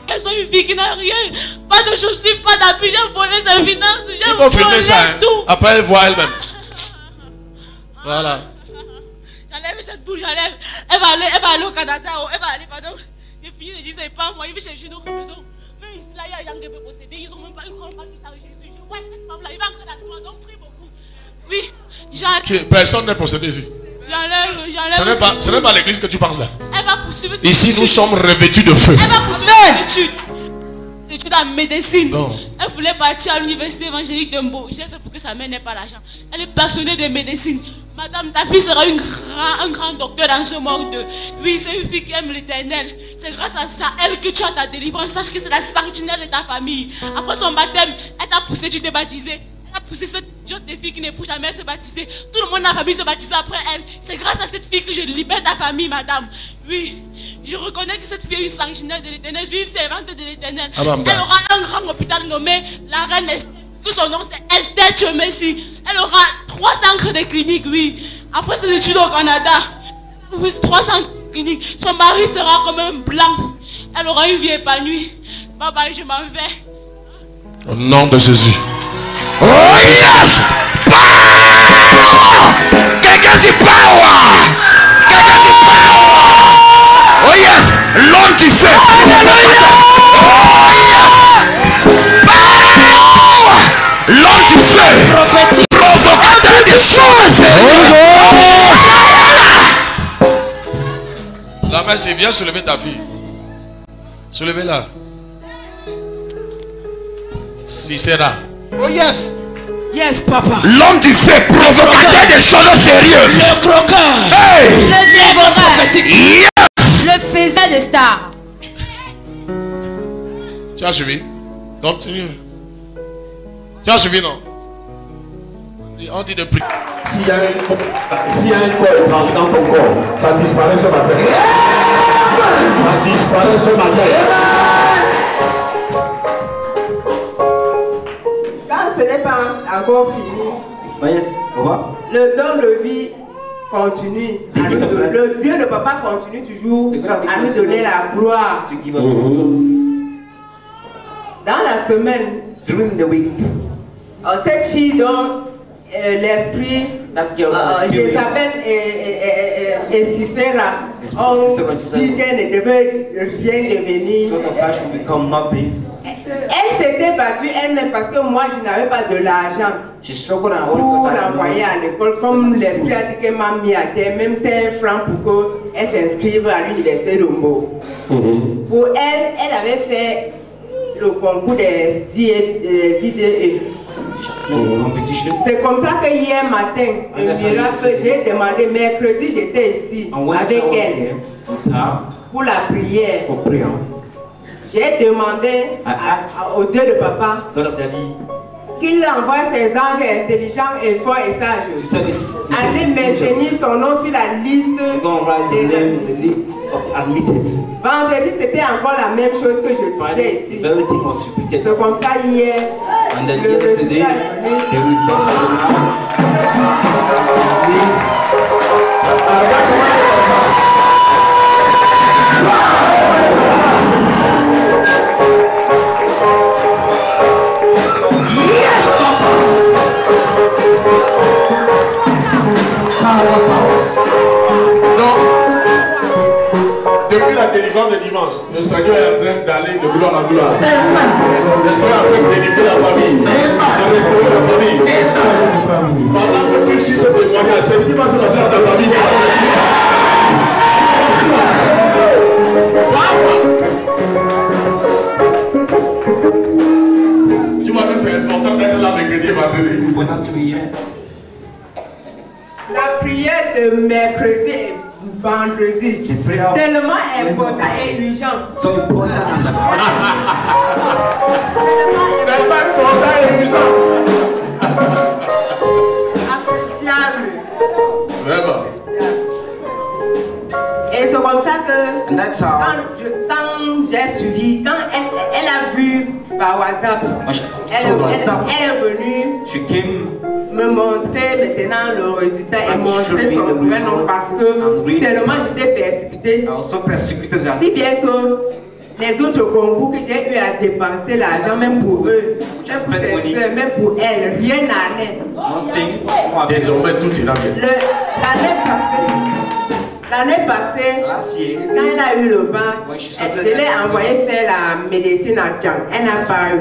Elle soit une fille qui n'a rien, pas de chaussures, pas d'habits, j'ai volé ses finances, j'ai volé tout. Après elle voit elle-même. Voilà. J'enlève cette bouche, j'enlève. Elle va aller au Canada, elle va aller, pardon. Les filles ne disent pas moi, ils vont chercher une autre maison. Même ici, là, il y a un qui peut posséder, ils n'ont même pas une grande partie de Jésus. Je vois cette femme-là, il va entrer dans toi, donc prie beaucoup. Oui, j'enlève. Personne n'est possédé ici. J'enlève. Ce n'est pas l'église que tu penses là. Elle va poursuivre ses ici, études. nous sommes revêtus de feu. Elle va poursuivre ses études. Études en médecine. Non. Elle voulait partir à l'université évangélique de Mbo. Je sais pour que sa mère n'ait pas l'argent. Elle est passionnée de médecine. Madame, ta fille sera un grand docteur dans ce monde. Oui, c'est une fille qui aime l'éternel. C'est grâce à ça, elle, que tu as ta délivrance. Sache que c'est la sentinelle de ta famille. Après son baptême, elle t'a poussé, tu t'es baptisé. Elle a poussé cette jeune fille qui n'est plus jamais se baptiser. Tout le monde dans la famille se baptise après elle. C'est grâce à cette fille que je libère ta famille, madame. Oui, je reconnais que cette fille est une sentinelle de l'éternel. Je suis une servante de l'éternel. Elle aura un grand hôpital nommé la reine Esther. Que son nom c'est Esther Tchomessi. Elle aura 300 centres de cliniques, oui. Après ses études au Canada, oui, 300 cliniques. Son mari sera comme un blanc. Elle aura une vie épanouie. Bye bye, je m'en vais. Au nom de Jésus. Oh yes! Power! Quelqu'un dit power! Quelqu'un dit power! Oh yes! L'homme du feu! Vas-y, viens soulever ta fille. Soulevez-la. Si c'est là. Oh yes. Yes, papa. L'homme du feu, provocateur des choses sérieuses. Le croquant. Hey. Le dévoreur. Yes. Le faiseur de stars. Tu as suivi? Continue. Tu as suivi, non? On dit de prier. S'il y a un corps étranger dans ton corps, ça disparaît ce matin. Ça disparaît ce matin. Quand ce n'est pas encore fini, le don de vie continue. Le Dieu de papa continue toujours à nous donner la gloire. Dans la semaine, cette fille dont l'esprit Jézabel et Sisera ont dit qu'elle ne devait rien devenir. Elle s'était battue elle-même parce que moi je n'avais pas de l'argent pour l'envoyer à l'école. Comme l'esprit a dit qu'elle m'a mis à terre, même 5 francs pour qu'elle s'inscrive à l'université de Mbo. Pour elle, elle avait fait le concours des IDE. C'est comme ça que hier matin, j'ai demandé, mercredi j'étais ici avec elle pour la prière. J'ai demandé au Dieu de papa qu'il envoie ses anges intelligents et forts et sages. Allez maintenir son nom sur la liste des admitted. Vendredi, c'était encore la même chose que je disais ici. C'est comme ça hier. And then yesterday, the result of Depuis la délivrance de dimanche, le Seigneur est en train d'aller de gloire en gloire. Le Seigneur est en train de délivrer la famille, de restaurer la famille. Pendant que tu suis ce témoignage, c'est ce qui va se passer dans ta famille. Tu vois que c'est important d'être là mercredi et vendredi. La prière de mercredi et vendredi, tellement important et urgent. Tellement important et urgent. Appréciable. Vraiment. Et c'est comme ça que quand j'ai suivi, quand elle a vu par WhatsApp, elle est venue me montrer maintenant le résultat et montrer son vrai nom parce que tellement j'étais persécuté. Si bien que les autres concours que j'ai eu à dépenser l'argent, même pour eux, même pour elle, rien n'allait. Désormais tout ira bien. L'année passée, quand elle a eu le bain, je l'ai envoyé faire la médecine à Tchang. Elle n'a pas eu.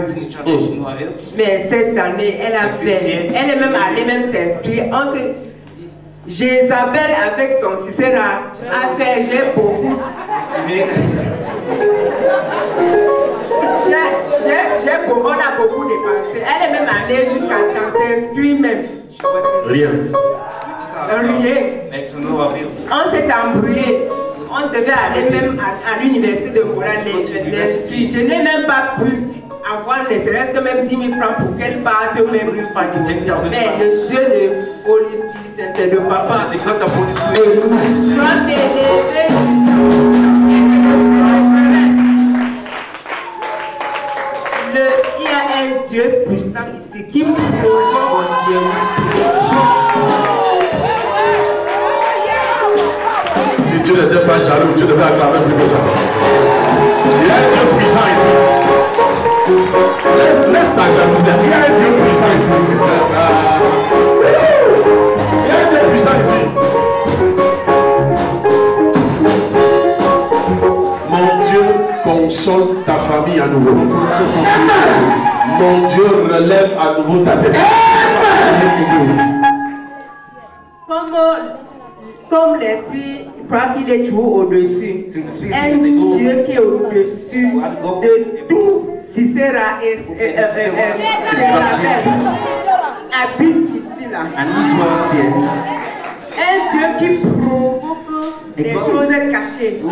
Mais cette année, elle a fait. Elle est même allée même s'inscrire. Jézabel avec son Sisera a fait, j'ai beaucoup. On a beaucoup dépensé. Elle est même allée jusqu'à Tchang s'inscrire même. Rien. Rien. On s'est embrouillé. On devait aller même à l'université de Moura. Je n'ai même pas pu avoir ne serait-ce que même 10 000 francs pour qu'elle parte même une fois. Mais le Dieu de Holy Spirit, c'est le papa. Il y a un Dieu puissant ici qui pousse Si tu n'étais pas jaloux, tu devais acclamer plus que ça. Il y a un Dieu puissant ici. Laisse ta jalousie. Il y a un Dieu puissant ici. Il y a un Dieu puissant ici. Mon Dieu console ta famille à nouveau. Mon Dieu relève à nouveau ta tête. Comme l'esprit crois qu'il est toujours au-dessus. Un Dieu qui est au-dessus de tout. Sisera et habite ici là. Un Dieu qui provoque des choses cachées. Vous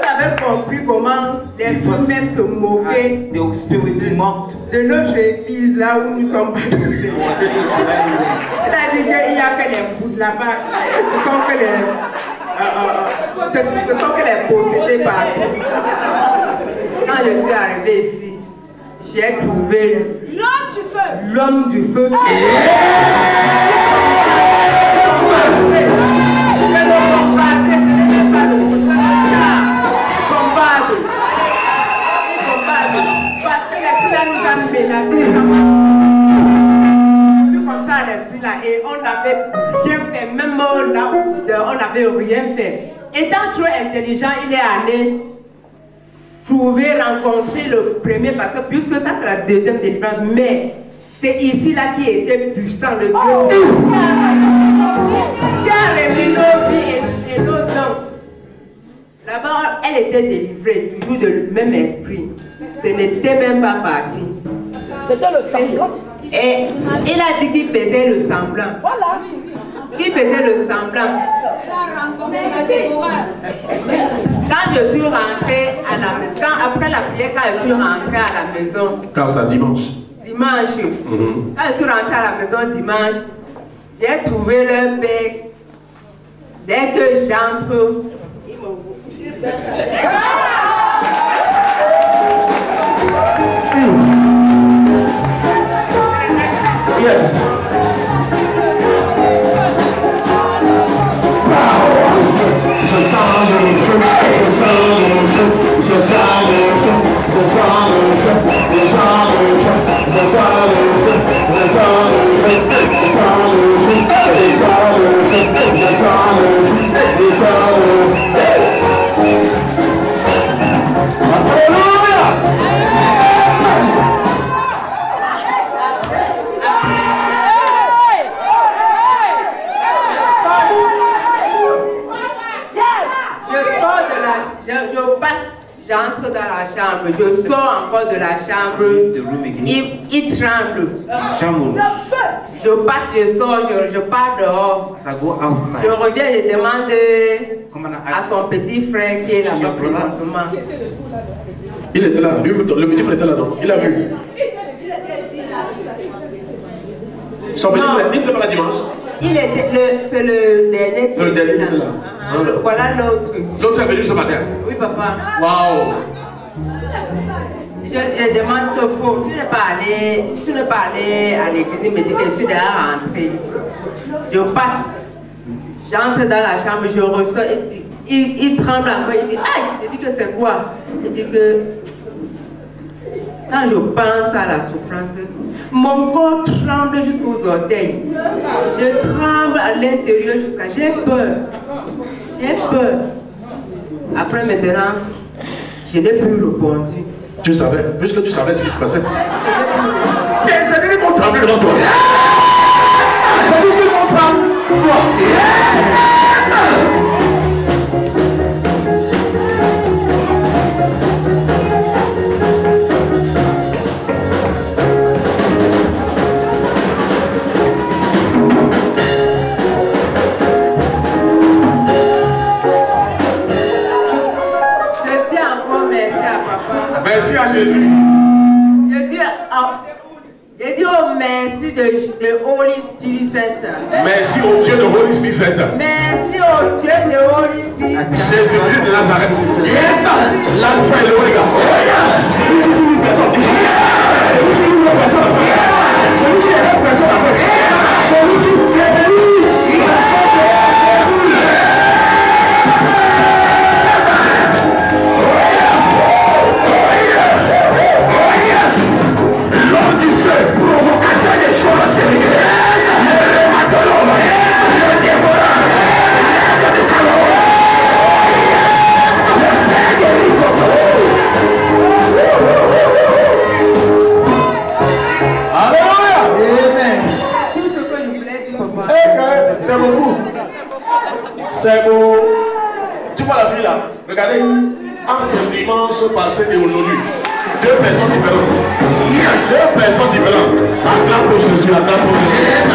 avez compris comment l'esprit même se moquait de notre église là où nous sommes baptisés. C'est-à-dire qu'il n'y a que les bouts là-bas, ce sont que les possédés partout. Quand je suis arrivé ici, j'ai trouvé l'homme du feu. L'homme du feu. Parce que l'esprit nous a menacés. Comme ça, l'esprit là, et on n'avait rien fait, même là on n'avait rien fait. Étant trop intelligent, il est allé rencontrer le premier pasteur, puisque ça c'est la deuxième délivrance, mais c'est ici là qui était puissant, le Dieu qui a remis nos vies et nos dents. Là-bas, elle était délivrée, toujours de même esprit. Ce n'était même pas parti. C'était le semblant. Et il a dit qu'il faisait le semblant. Voilà. Il faisait le semblant. Quand je suis rentrée à la maison, après la prière, quand je suis rentrée à la maison. Quand ça, dimanche. Dimanche. Quand je suis rentrée à la maison dimanche, j'ai trouvé le bec. Dès que j'entre, il me Yes. Je sens le feu, je sens le feu, je sens le feu, je sens le feu, je sens le feu, je sens le feu, je sens le feu, je sens le feu, je sens le feu, je sens le feu, je sens le feu. Alléluia. Je passe, j'entre dans la chambre, je sors encore de la chambre, il tremble. Je passe, je sors, je pars dehors. Je reviens, je demande à son petit frère qui est là-bas présentement. Il était là, lui, le petit frère était là, non? Il a vu. Son petit frère, il n'était pas là dimanche. C'est le dernier. C'est le dernier qui était là. Voilà l'autre. L'autre est venu ce matin. Oui, papa. Waouh. Je demande que faut. Tu n'es pas allé à l'église, il me dit que je suis déjà rentré. Je passe. J'entre dans la chambre, je ressors. Il tremble encore. Il dit, aïe, je dis que c'est quoi? Il dit que quand je pense à la souffrance, mon corps tremble jusqu'aux orteils. Je tremble à l'intérieur jusqu'à... J'ai peur. J'ai peur. Après maintenant, je n'ai plus répondu. Tu savais, puisque tu savais ce qui se passait. C'est des vont trembler devant toi. C'est des vont trembler. Merci à Jésus. Je dis oh merci de Holy Spirit Center. Merci au Dieu de Holy Spirit Center. Merci au Dieu de Holy Spirit Center. Jésus-Christ de Nazareth. Là, nous faisons le gars. C'est lui qui dit une personne. C'est lui qui dit une personne. C'est lui qui est une personne. C'est lui qui est une personne. L'homme du feu, provocateur des choses sérieuses, le rématolome, le dévoreur, le père de l'Icoto. Regardez, entre dimanche passé et aujourd'hui, 2 personnes différentes. Yes. 2 personnes différentes. Acclame pour Jésus, acclame pour Jésus.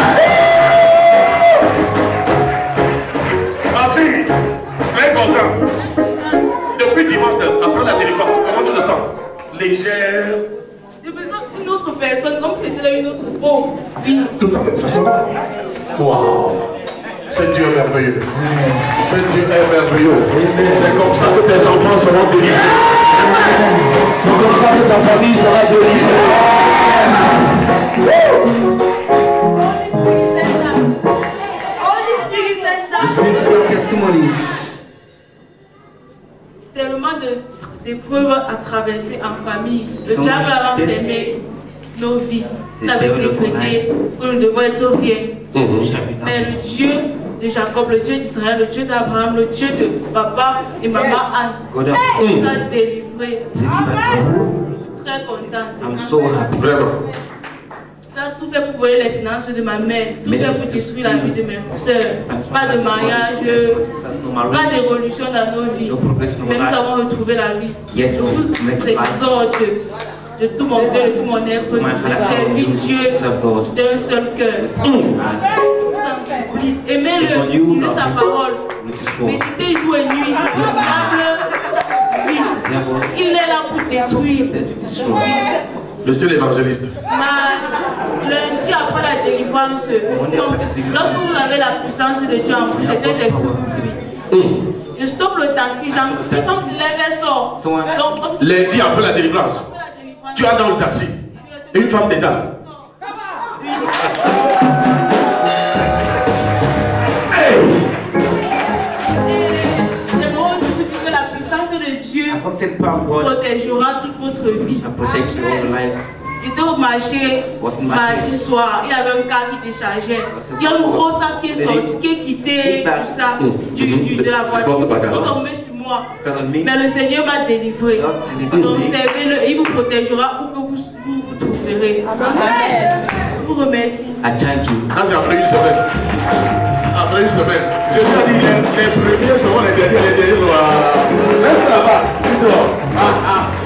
Ma fille, très contente. Depuis dimanche, après la délivrance, comment tu le sens? Légère. J'ai besoin d'une autre personne, comme si c'était une autre peau. Tout à fait, c'est ça. Waouh! C'est Dieu merveilleux. C'est Dieu merveilleux. C'est comme ça que tes enfants seront délivrés. C'est comme ça que ta famille sera délivrée. Tellement d'épreuves à traverser en famille. Le diable a enfermé nos vies. Nous avons décrété que nous devons être rien. Mais le Dieu de Jacob, le Dieu d'Israël, le Dieu d'Abraham, le Dieu de papa et maman Anne nous a délivrés. Je suis très contente. Vraiment. Tu as tout fait pour voler les finances de ma mère, tout fait pour détruire la vie de mes soeurs. Pas de mariage, pas d'évolution dans nos vies. Mais nous avons retrouvé la vie. Je vous exhorte de tout mon cœur, de tout mon être, de servir Dieu d'un seul cœur. Aimez-le, lisez sa parole. Méditez jour et nuit. Le diable, il est là pour détruire. Monsieur l'évangéliste. Lundi après la délivrance, lorsque vous avez la puissance de Dieu en vous, c'était des coups de fuite. Je stoppe le taxi, j'entends les sort. Lundi après la délivrance, tu as dans le taxi une femme dedans. La puissance de Dieu protégera toute votre vie. J'étais au marché mardi soir, il y avait un gars qui déchargeait. Il y a un gros sac qui est sorti, qui est quitté tout ça, de la voiture. Il est tombé sur moi. Mais le Seigneur m'a délivré. Donc servez-le et il vous protégera où que vous vous trouverez. Je vous remercie. Ça c'est après une semaine. Après une semaine. Je vous ai dit les premiers seront les derniers doigts. Reste là-bas, tu dors.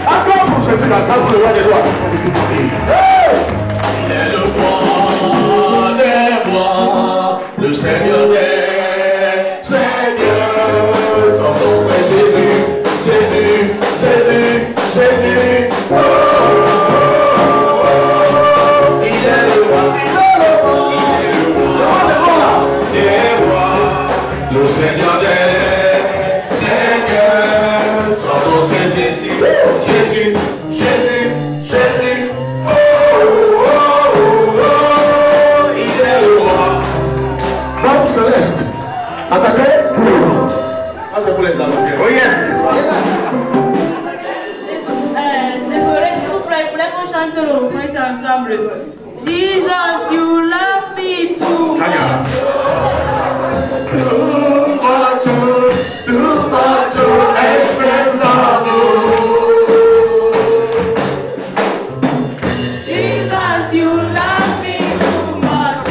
Encore pour Jésus, encore pour le roi des rois. Il est le roi des rois, le Seigneur des seigneurs. Son nom c'est Jésus, Jésus, Jésus, Jésus. Oh, oh, oh. Il est le roi, le Seigneur des seigneurs. Son nom c'est Jésus, Jésus, Jésus, Jésus. Oh, oh, oh, oh. Il est le roi. Homme céleste, attaquez. Ah, c'est pour les anciens. Oh yeah. Désolé, s'il vous plaît, vous voulez qu'on chante le refrain ensemble. Jesus, you love me too much. Too much, excess love. Jesus, you love me too much.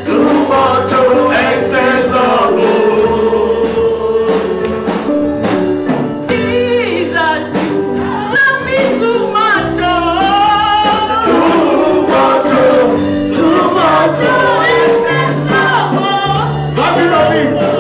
Too much, excess love. Jesus, you love me too much. Too much, excess love. Vas-y, ma fille.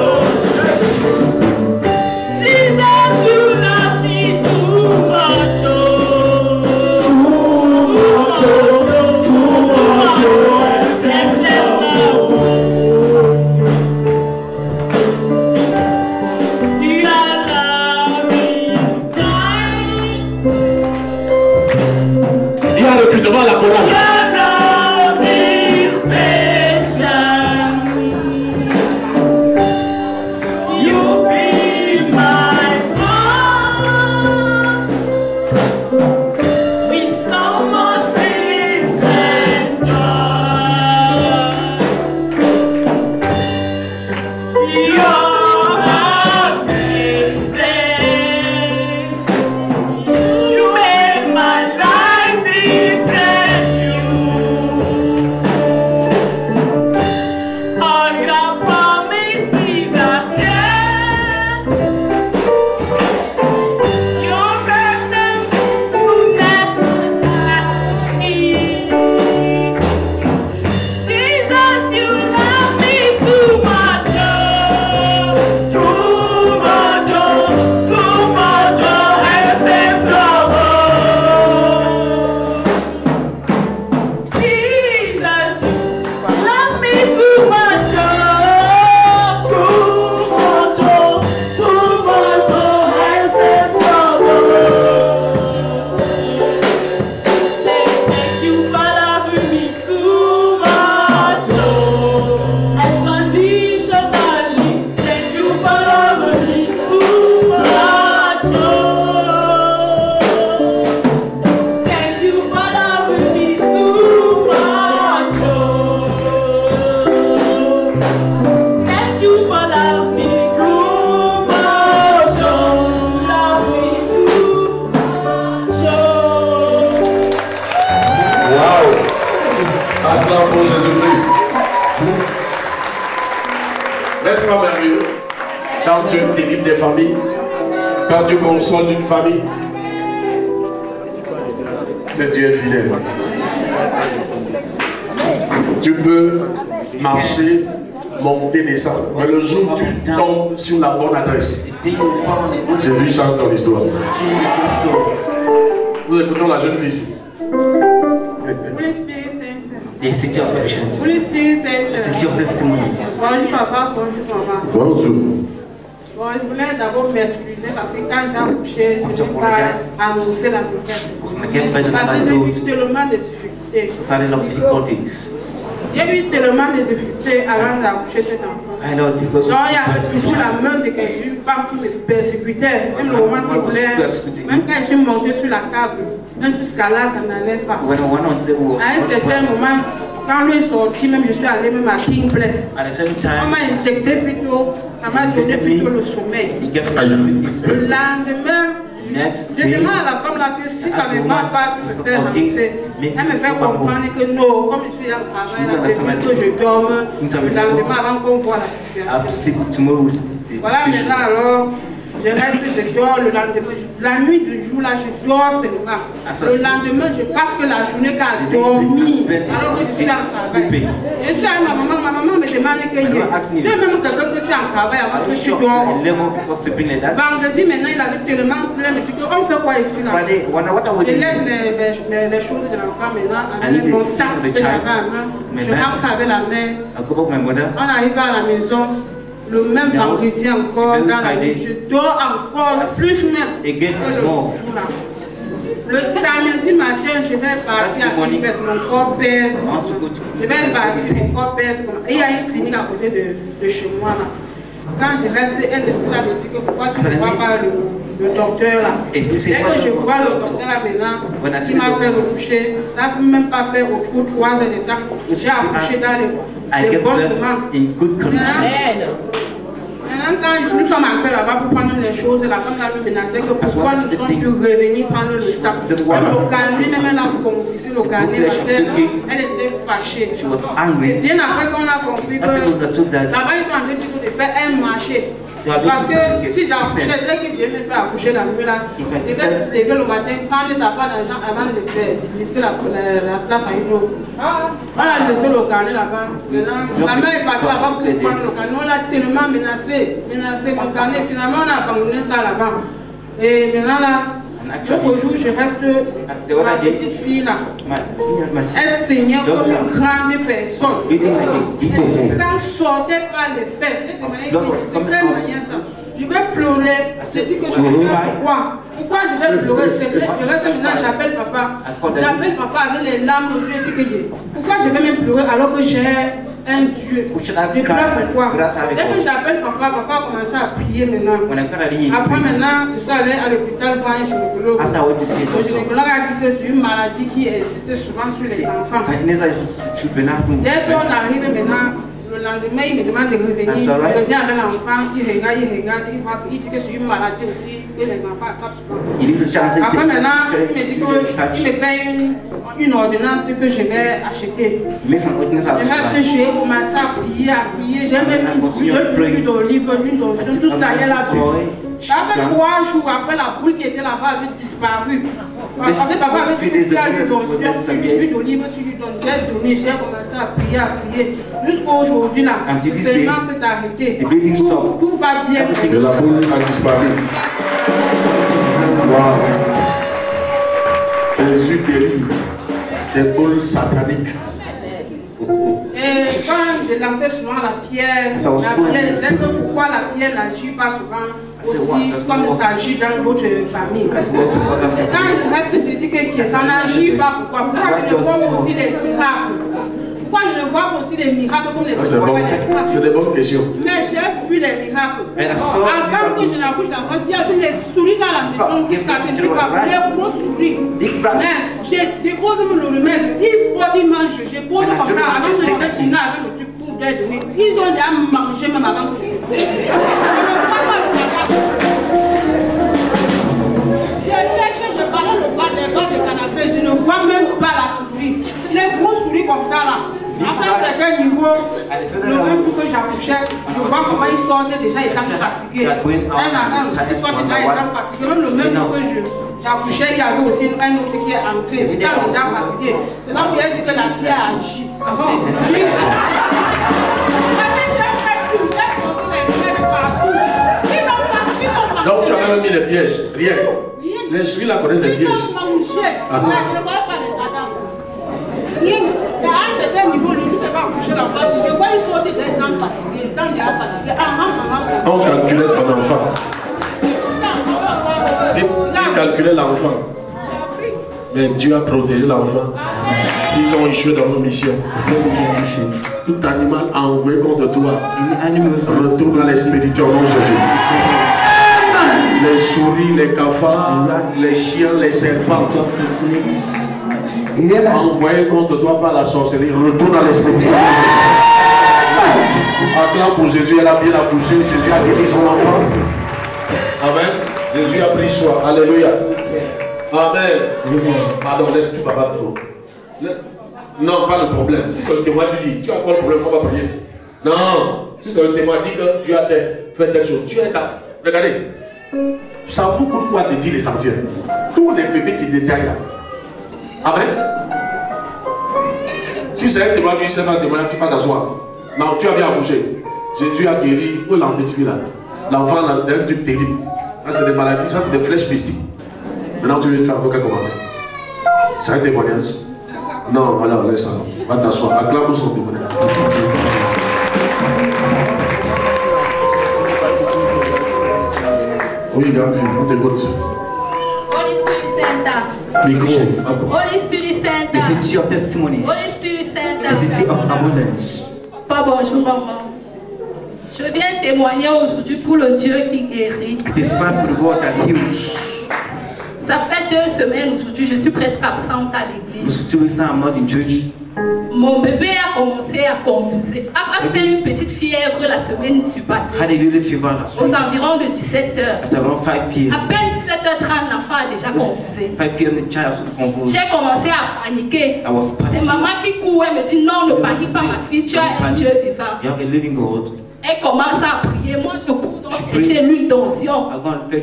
N'est-ce pas merveilleux? Quand Dieu délivre des familles, quand Dieu console une famille, c'est Dieu fidèle. Tu peux marcher, monter, descendre. Mais le jour où tu tombes sur la bonne adresse, Jésus change ton histoire. Nous écoutons la jeune fille ici. The city of solutions. The city of testimonies. Bonjour papa, bonjour maman. Bonjour. Bon, je voulais d'abord m'excuser parce que quand j'ai accouché, je n'ai pas annoncé la grossesse. Parce que j'ai eu tellement de difficultés. J'ai eu tellement de difficultés avant d'accoucher cet enfant. Donc il y avait toujours la main de une femme qui me persécutait. Même le moment qu'il voulait, même quand je suis montée sur la table, même jusqu'à là, ça n'allait pas. À un certain moment, quand lui est sorti, même je suis allée même à King Place. On m'a injecté plutôt, ça m'a donné plutôt le sommeil. Le lendemain, je demande à la femme là que si ça ne va pas, tu me fais rentrer. Elle me fait comprendre que non, comme je suis en travail, c'est mieux que je dorme le lendemain avant qu'on voit la situation. Voilà, maintenant alors, je reste, je dors le lendemain. La nuit du jour là, je dors seulement. Le lendemain, je passe que la journée qu'à dormir alors que je suis en travail. Je suis avec ma maman me demande que tu es même quelqu'un que tu es en travail avant que tu dors. Vendredi maintenant, il avait tellement plein, mais tu dis, on fait quoi ici là? Je laisse les choses de l'enfant maintenant avec mon sac de jardin. Je rentre avec la mère. On arrive à la maison. Le même vendredi encore, dans la nuit, je dors encore plus même que le jour là. Le samedi matin, je vais partir à l'université, mon corps pèse. Je vais partir, mon corps pèse. Et il y a une clinique à côté de chez moi là. Quand je reste, elle me dit que pourquoi tu ne vois pas le docteur là. Dès que je vois le docteur là maintenant, il m'a fait recoucher. Ça n'a même pas fait au fond 3 heures de temps. J'ai accouché dans les bons moments. Maintenant, quand nous sommes encore là-bas pour prendre les choses, la femme là nous menaçait que pourquoi nous sommes plus revenir prendre le sac. Le carnet, même elle a confisqué le carnet parce qu'elle était fâchée. Et bien après qu'on a compris que là-bas ils sont en train de faire un marché. Parce que si j'accouchais, dès que Dieu me fait accoucher la nuit là, je devais se lever le matin, prendre sa part d'argent avant de laisser la place à une autre. On a laissé le carnet là-bas. La mère est partie là-bas pour prendre le carnet. On l'a tellement menacé mon carnet. Finalement, on a abandonné ça là-bas. Et maintenant là, aujourd'hui, je reste ma petite fille là. Elle saignait comme une grande personne. Ça sortait par les fesses. C'est très moyen ça. Je vais pleurer. C'est dit que je vais pleurer. Pourquoi je vais pleurer? Je reste maintenant, j'appelle papa. J'appelle papa avec les larmes aux yeux. Pourquoi je vais même pleurer alors que j'ai un Dieu? Je pleure pourquoi? Dès que j'appelle papa, papa a commencé à prier maintenant. Après maintenant, je suis allé à l'hôpital voir un gynécologue. Le gynécologue a dit que c'est une maladie qui existe souvent sur les enfants. Dès qu'on arrive maintenant, le lendemain, il me demande de revenir. Je reviens avec l'enfant, il regarde, il dit que c'est une maladie aussi, que les enfants attrapent souvent. Après maintenant, il me dit qu'il me fait une ordonnance que je vais acheter. Je vais j'ai commencé à prier, j'ai même une huile d'olive, une d'onction, tout ça, il y a là. Ça fait 3 jours après la boule qui était là-bas avait disparu. Parce que papa avait dit que si elle lui donne l'huile d'olive, tu lui donnes, j'ai donné, j'ai commencé à prier. Jusqu'à aujourd'hui là, seulement s'est arrêté. Tout va bien. Et la boule a disparu. Wow. Jésus guérit des boules sataniques. Et quand je lançais souvent la pierre, c'est pourquoi la pierre n'agit pas souvent aussi comme ça agit dans votre famille. Quand je reste, je dis que ça n'agit pas. Pourquoi je ne vois aussi les miracles? Pourquoi je ne vois aussi les miracles comme les c'est des bonnes questions. Mais j'ai vu les miracles. Avant que je n'accouche d'enfance, il y avait des souris dans la maison jusqu'à ce que les grosses souris. Mais j'ai déposé le remède, il mange, je pose comme ça avant de me dîner avec le truc pour donner. Ils ont déjà mangé même avant que je ne pose. Je cherche, je balance le bas de canapé, je ne vois même pas la souris. Les grosses souris comme ça là. Après certain niveau, le même coup que j'accouchais, je vois comment il sortait déjà étant fatigué. Il sortait déjà étant fatigué. Même le même coup que j'accouchais, il y avait aussi un autre qui est entré, il était déjà fatigué. C'est là où il a dit que la terre agit. Donc tu as même mis les pièges, rien. Les celui-là connaissent les pièges. Ah non. À un certain niveau, le jour où tu vas accoucher la place, je vois ils sont déjà fatigués, fatigués. On calculait ton enfant. Il calculait l'enfant. Mais Dieu a protégé l'enfant. Ils ont échoué dans nos missions. Tout animal envoyé contre toi retourne à l'esprit au nom de Jésus. Les souris, les cafards, les chiens, les serpents envoyés contre toi par la sorcellerie retourne à l'esprit. Acclame pour Jésus, elle a bien accouché. Jésus a guéri son enfant. Amen. Jésus a pris soin. Alléluia. Amen. Pardon, laisse-tu papa trop. Non, pas le problème. Si c'est le témoin, tu dis, tu as quoi le problème, on va prier. Non, si c'est le témoin, dis que tu as fait telle chose. Tu es là. Regardez. Ça vous coûte quoi de dire l'essentiel? Tous les petits détails là. Amen. Si c'est un témoin, tu sais pas témoin, tu vas t'asseoir. Non, tu as bien accouché. Jésus a guéri. Où l'enfant là? L'enfant là, d'un truc terrible. Ça, c'est des maladies, ça, c'est des flèches mystiques. Maintenant, tu veux faire aucun commentaire. C'est un témoignage. Non, voilà, laisse ça. Va t'asseoir. Acclame son témoignage. Oui, gars, on t'écoute. Holy Spirit Center. Holy Spirit Center. The city of testimonies. Holy Spirit Center. The city of abundance. Pas bonjour, maman. Je viens témoigner aujourd'hui pour le Dieu qui guérit. Ça fait 2 semaines aujourd'hui, je suis presque absente à l'église. Mon bébé a commencé à convulser. A fait une petite fièvre la semaine passée. Aux environs de 17h. À peine 17h30, l'enfant a déjà convulsé. J'ai commencé à paniquer. C'est maman qui court et me dit non, ne panique pas ma fille, tu as un Dieu vivant. Elle commence à prier. Moi, je cours donc chercher l'huile d'onction.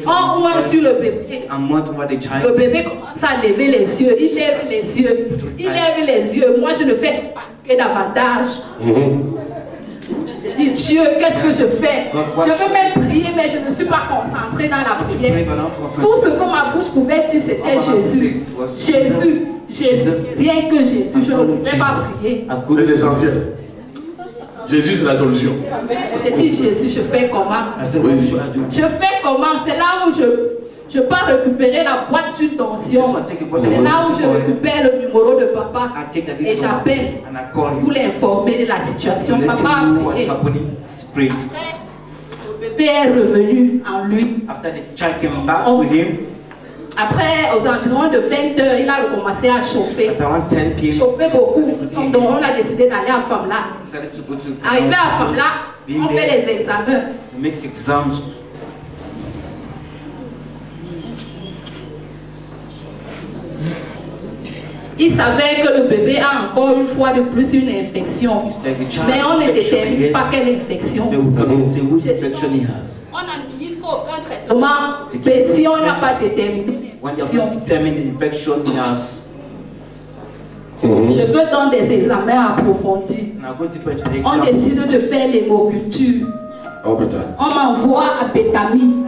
On ouvre sur le bébé. Le bébé commence à lever les yeux. Il lève les yeux. Il lève les yeux. Moi, je ne fais pas paniquer davantage. Je dis, Dieu, qu'est-ce que je fais? Je veux même prier, mais je ne suis pas concentrée dans la prière. Tout ce que ma bouche pouvait dire, c'était Jésus. Jésus. Jésus. Rien que Jésus. Je ne pouvais pas prier. C'est l'essentiel. Jésus, c'est la solution. J'ai dit, Jésus, je fais comment? Je fais comment? C'est là où je pars récupérer la boîte d'onction. C'est là où je récupère le numéro de papa. Et j'appelle pour l'informer de la situation. Papa a prié. Le bébé est revenu en lui. Après, aux environs de 20h, il a recommencé à chauffer. Chauffer beaucoup. Donc, on a décidé d'aller à Famla. Arrivé à Famla, on fait les examens. Il savait que le bébé a encore une fois de plus une infection. Mais on ne détermine pas quelle infection. On n'administre aucun traitement, mais si on n'a pas déterminé l'infection, je veux donc des examens approfondis. On décide de faire l'hémoculture. On m'envoie à Bétami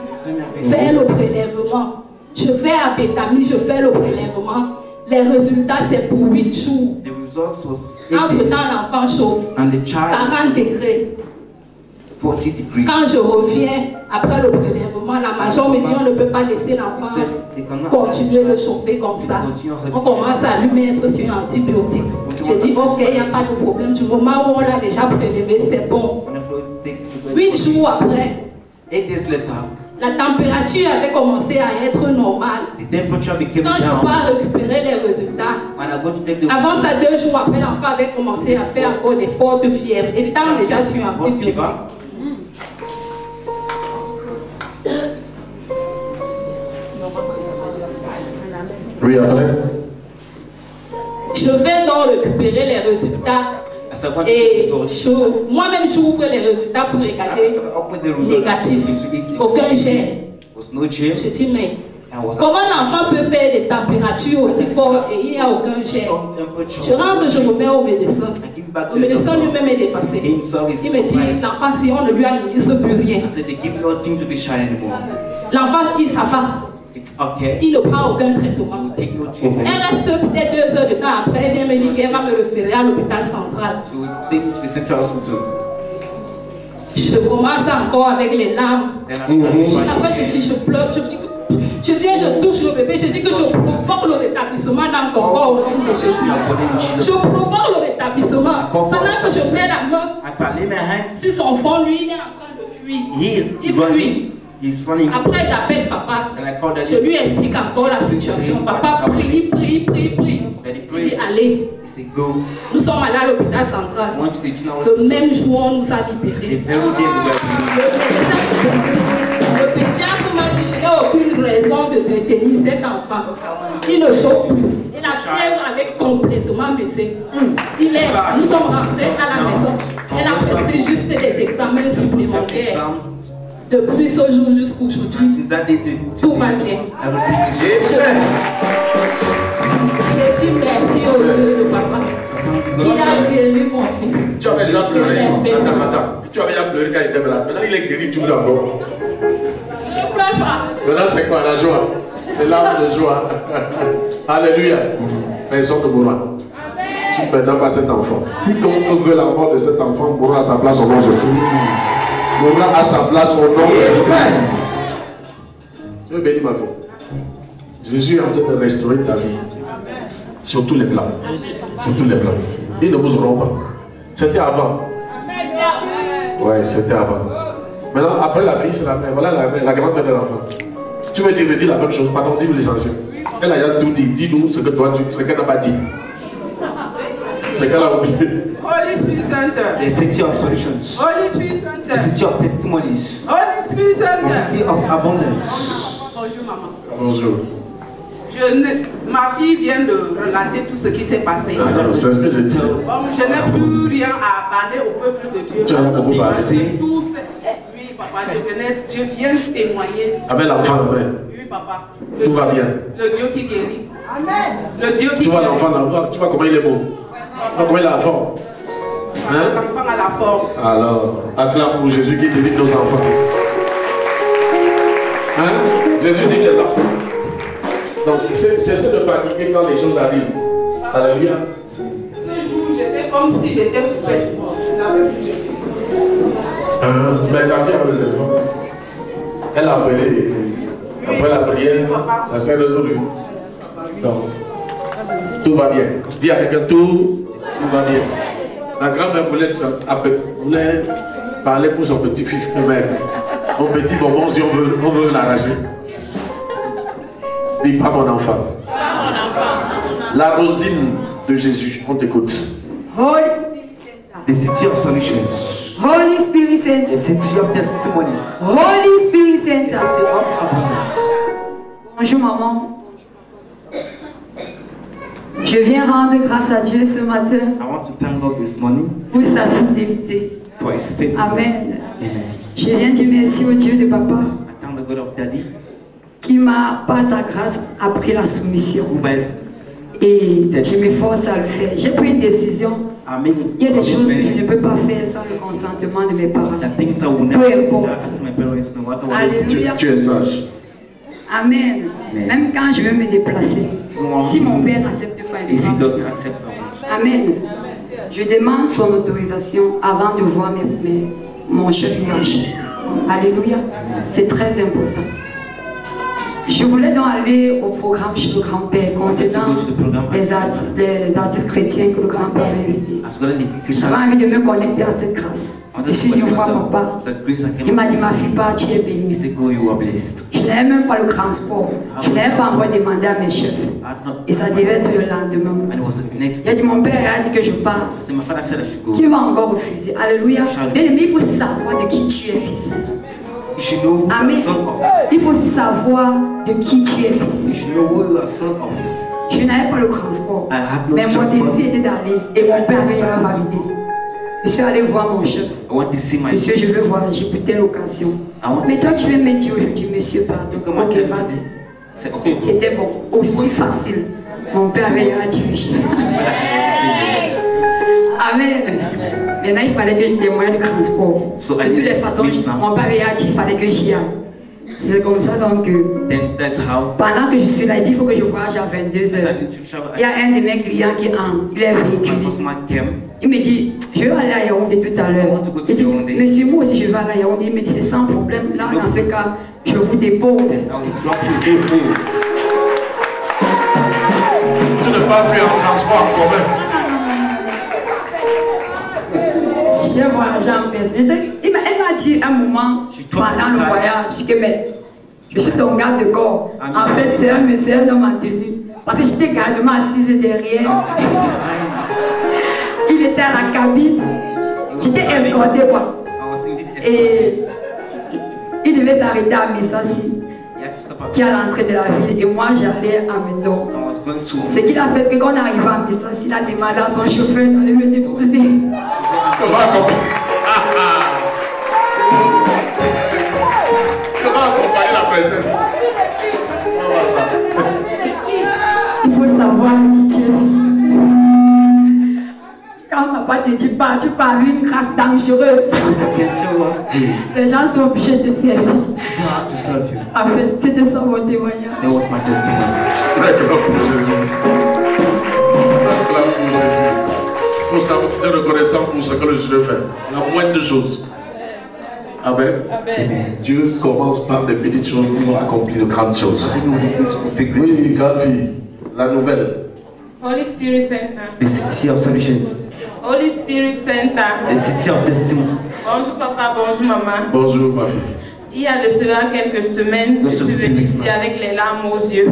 faire le prélèvement. Je vais à Bétami, je fais le prélèvement. Les résultats, c'est pour 8 jours. Entre-temps, l'enfant chauffe. 40 degrés. Quand je reviens après le prélèvement, la majeure me dit on ne peut pas laisser l'enfant continuer de chauffer comme ça. On commence à lui mettre sur un antibiotique. J'ai dit ok, il n'y a pas de problème. Du moment où on l'a déjà prélevé, c'est bon. 8 jours après, la température avait commencé à être normale. Quand je pars récupérer les résultats, avant ça, 2 jours après, l'enfant avait commencé à faire encore des fortes fièvres. Il était déjà sur un antibiotique. Oui, après. Je vais donc récupérer les résultats. Et moi-même, j'ouvre les résultats pour regarder négatifs. Aucun gène. Je dis, mais comment un enfant peut faire des températures aussi fortes et il n'y a aucun gène? Je rentre, je me mets au médecin. Le médecin lui-même est dépassé. Il me dit, l'enfant, si on ne lui administre plus rien, l'enfant, ça va. Il ne prend aucun traitement. Elle reste peut-être 2 heures de temps après, elle vient me dire qu'elle va me référer à l'hôpital central. Je commence encore avec les larmes. Après, je dis, je pleure, je viens, je touche le bébé, je dis que je provoque le rétablissement dans ton corps au nom de Jésus. Je provoque le rétablissement. Pendant que je mets la main sur son front, lui, il est en train de fuir. Il fuit. Après, j'appelle papa. Je lui explique encore la situation. Papa, prie. Je dis, allez. Nous sommes allés à l'hôpital central. Le même jour, on nous a libérés. Le pédiatre m'a dit, je n'ai aucune raison de détenir cet enfant. Il ne chauffe plus. Et la fièvre avait complètement baissé. Nous sommes rentrés à la maison. Elle a prescrit juste des examens supplémentaires. Depuis ce jour jusqu'aujourd'hui, tout va bien. J'ai dit merci au Dieu de papa. Il a guéri mon fils. Tu avais déjà pleuré. Tu avais déjà pleuré quand il était malade. Maintenant il est guéri, tu veux d'abord. Je ne pleure pas. Maintenant c'est quoi la joie? C'est l'arme de joie. Alléluia. Personne ne mourra. Tu ne perds pas cet enfant. Quiconque veut la mort de cet enfant mourra à sa place au nom de Jésus. Mourra à sa place au nom de Jésus. Je veux bénir ma vie. Jésus est en train de restaurer ta vie. Sur tous les plans. Sur tous les plans. Ils ne vous auront pas. C'était avant. Ouais, c'était avant. Maintenant, après la fille, c'est la mère. Voilà la grande-mère de l'enfant. Tu veux dire la même chose. Pardon, dis-nous l'essentiel. Elle a déjà tout dit. Dis-nous ce que toi, ce qu'elle n'a pas dit. C'est qu'elle a oublié. Holy Spirit Center. The city of solutions. Holy Spirit Center. The city of testimonies. Holy Spirit Center. The city of abundance. Bonjour maman. Bonjour. Ma fille vient de relater tout ce qui s'est passé. C'est ce que je dis. Je n'ai plus rien à parler au peuple de Dieu. Tu as beaucoup parlé. Oui papa, je viens témoigner. Avec l'enfant, oui papa. Tout va bien. Le Dieu qui guérit. Amen. Le Dieu qui guérit. Tu vois l'enfant là, tu vois comment il est beau. Tu vois comment il a la forme. Hein? L'enfant a la forme. Alors, acclame pour Jésus qui délivre nos enfants. Hein? Jésus délivre les enfants. Donc, cessez de paniquer quand les choses arrivent. Alléluia. Ce jour, j'étais comme si j'étais coupée. Je n'avais plus de vie. Mais ta fille avait le téléphone. Elle a appelé. Après la prière, ça s'est résolu. Donc, tout va bien. Dis à quelqu'un, tout va bien. La grand-mère voulait parler pour son petit-fils. Mon petit bonbon, si on veut l'arracher. Dis pas mon enfant. La rosine de Jésus, on t'écoute. Holy Spirit Center. The city of solutions. Holy Spirit Center. The city of testimonies. Holy Spirit Center. The city of abundance. Bonjour maman. Je viens rendre grâce à Dieu ce matin. I want to thank God this morning pour sa fidélité. For his faithfulness. Amen. Je viens dire merci au Dieu de papa. I thank the God of Daddy. Qui m'a, par sa grâce, appris la soumission. Et je m'efforce à le faire. J'ai pris une décision. Il y a des choses que je ne peux pas faire sans le consentement de mes parents. Peu importe. Alléluia. Tu es sage. Amen. Même quand je veux me déplacer, si mon père n'accepte pas, Amen. Je demande son autorisation avant de voir mon chef marcher. Alléluia. C'est très important. Je voulais donc aller au programme chez le grand-père concernant les artistes chrétiens que le grand-père m'a invité. J'avais envie de me connecter à cette grâce. Je suis une fois papa. Il m'a dit, ma fille, tu es bénie. Je n'avais même pas le transport. Je n'avais pas encore demandé à mes chefs. Et ça devait être le lendemain. Il a dit, mon père a dit que je pars. Qu'il va encore refuser. Alléluia. Bien aimé, il faut savoir de qui tu es fils. Amen. Il faut savoir de qui tu es fils. Je n'avais pas le transport, mais mon désir était d'aller et mon père avait validé. Je suis allé voir mon chef. Monsieur, je veux voir, j'ai pour telle occasion. Mais toi, tu veux me dire aujourd'hui, monsieur, pardon. Ok, vas-y. C'était bon, aussi facile. Mon père avait l'air dirigé. Amen. Maintenant, il fallait que des moyens de transport. De toutes les façons, mon père avait dit qu'il fallait que j'y aille. C'est comme ça donc pendant que je suis là, il dit il faut que je voyage à 22h. Il y a un de mes clients qui il est véhiculé. Il me dit, je vais aller à Yaoundé tout à l'heure. Il dit, monsieur, moi aussi je vais aller à Yaoundé. Il me dit, c'est sans problème. Là, dans ce cas, je vous dépose. Tu ne pars plus en transport en commun. J'ai voyagé en personne. Elle m'a dit à un moment, pendant le voyage, que je suis ton garde de corps. En fait, c'est un monsieur dans ma tenue. Parce que j'étais gardement assise derrière. Il était à la cabine. J'étais escortée, quoi. Et il devait s'arrêter à Messassi, qui est à l'entrée de la ville. Et moi, j'allais à Mendon. Ce qu'il a fait, c'est que quand on arrive à Messassi, il a demandé à son chauffeur d'aller me déposer. Comment accompagner la princesse? Il faut savoir qui tu es. Quand papa te dit pas, tu parles une race dangereuse. Les gens sont obligés de servir. En fait, c'était ça mon témoignage. Très clair pour Jésus. Nous sommes reconnaissants pour ce que le Seigneur fait. La moindre de choses. Amen. Amen. Dieu commence par des petites choses pour accomplir de grandes choses. Oui, grande fille. La nouvelle. Holy Spirit Center. The City of Solutions. Holy Spirit Center. The City of Testimonies. Bonjour papa, bonjour maman. Bonjour ma fille. Il y a de cela quelques semaines, je suis venue ici avec les larmes aux yeux.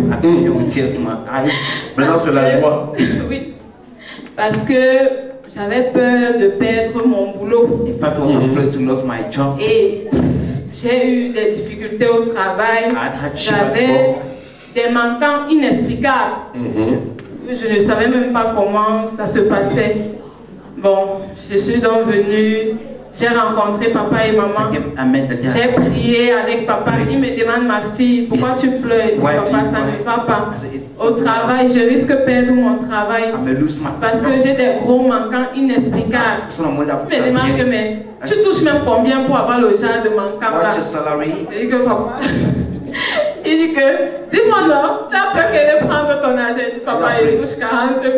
Maintenant c'est la joie. Oui. Parce que j'avais peur de perdre mon boulot. Et j'ai eu des difficultés au travail. J'avais des manquants inexplicables. Je ne savais même pas comment ça se passait. Bon, je suis donc venue. J'ai rencontré papa et maman. J'ai prié avec papa. Il me demande, ma fille, pourquoi tu pleures? Il dit, papa, ça ne va pas. Au travail, je risque de perdre mon travail parce que j'ai des gros manquants inexplicables. Il me demande que, mais tu touches même combien pour avoir le genre de manquant là? Il dit que, dis-moi non, tu as peur qu'elle prendre ton argent. Il dit, papa, il touche 40 000.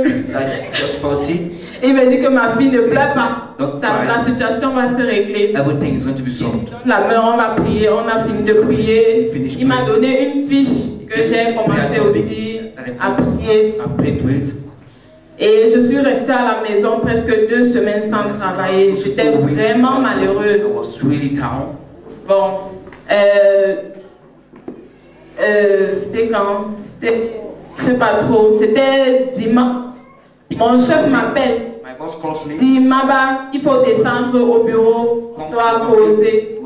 Il me dit que ma fille ne pleure pas. La situation va se régler. La mère, on va prier, on a fini de prier. Il m'a donné une fiche que j'ai commencé aussi à prier. Et je suis restée à la maison presque 2 semaines sans travailler. J'étais vraiment malheureuse. Bon, c'était quand? Je sais pas trop. C'était dimanche. Mon chef m'appelle. Dit, Maba, il faut descendre au bureau, on doit causer.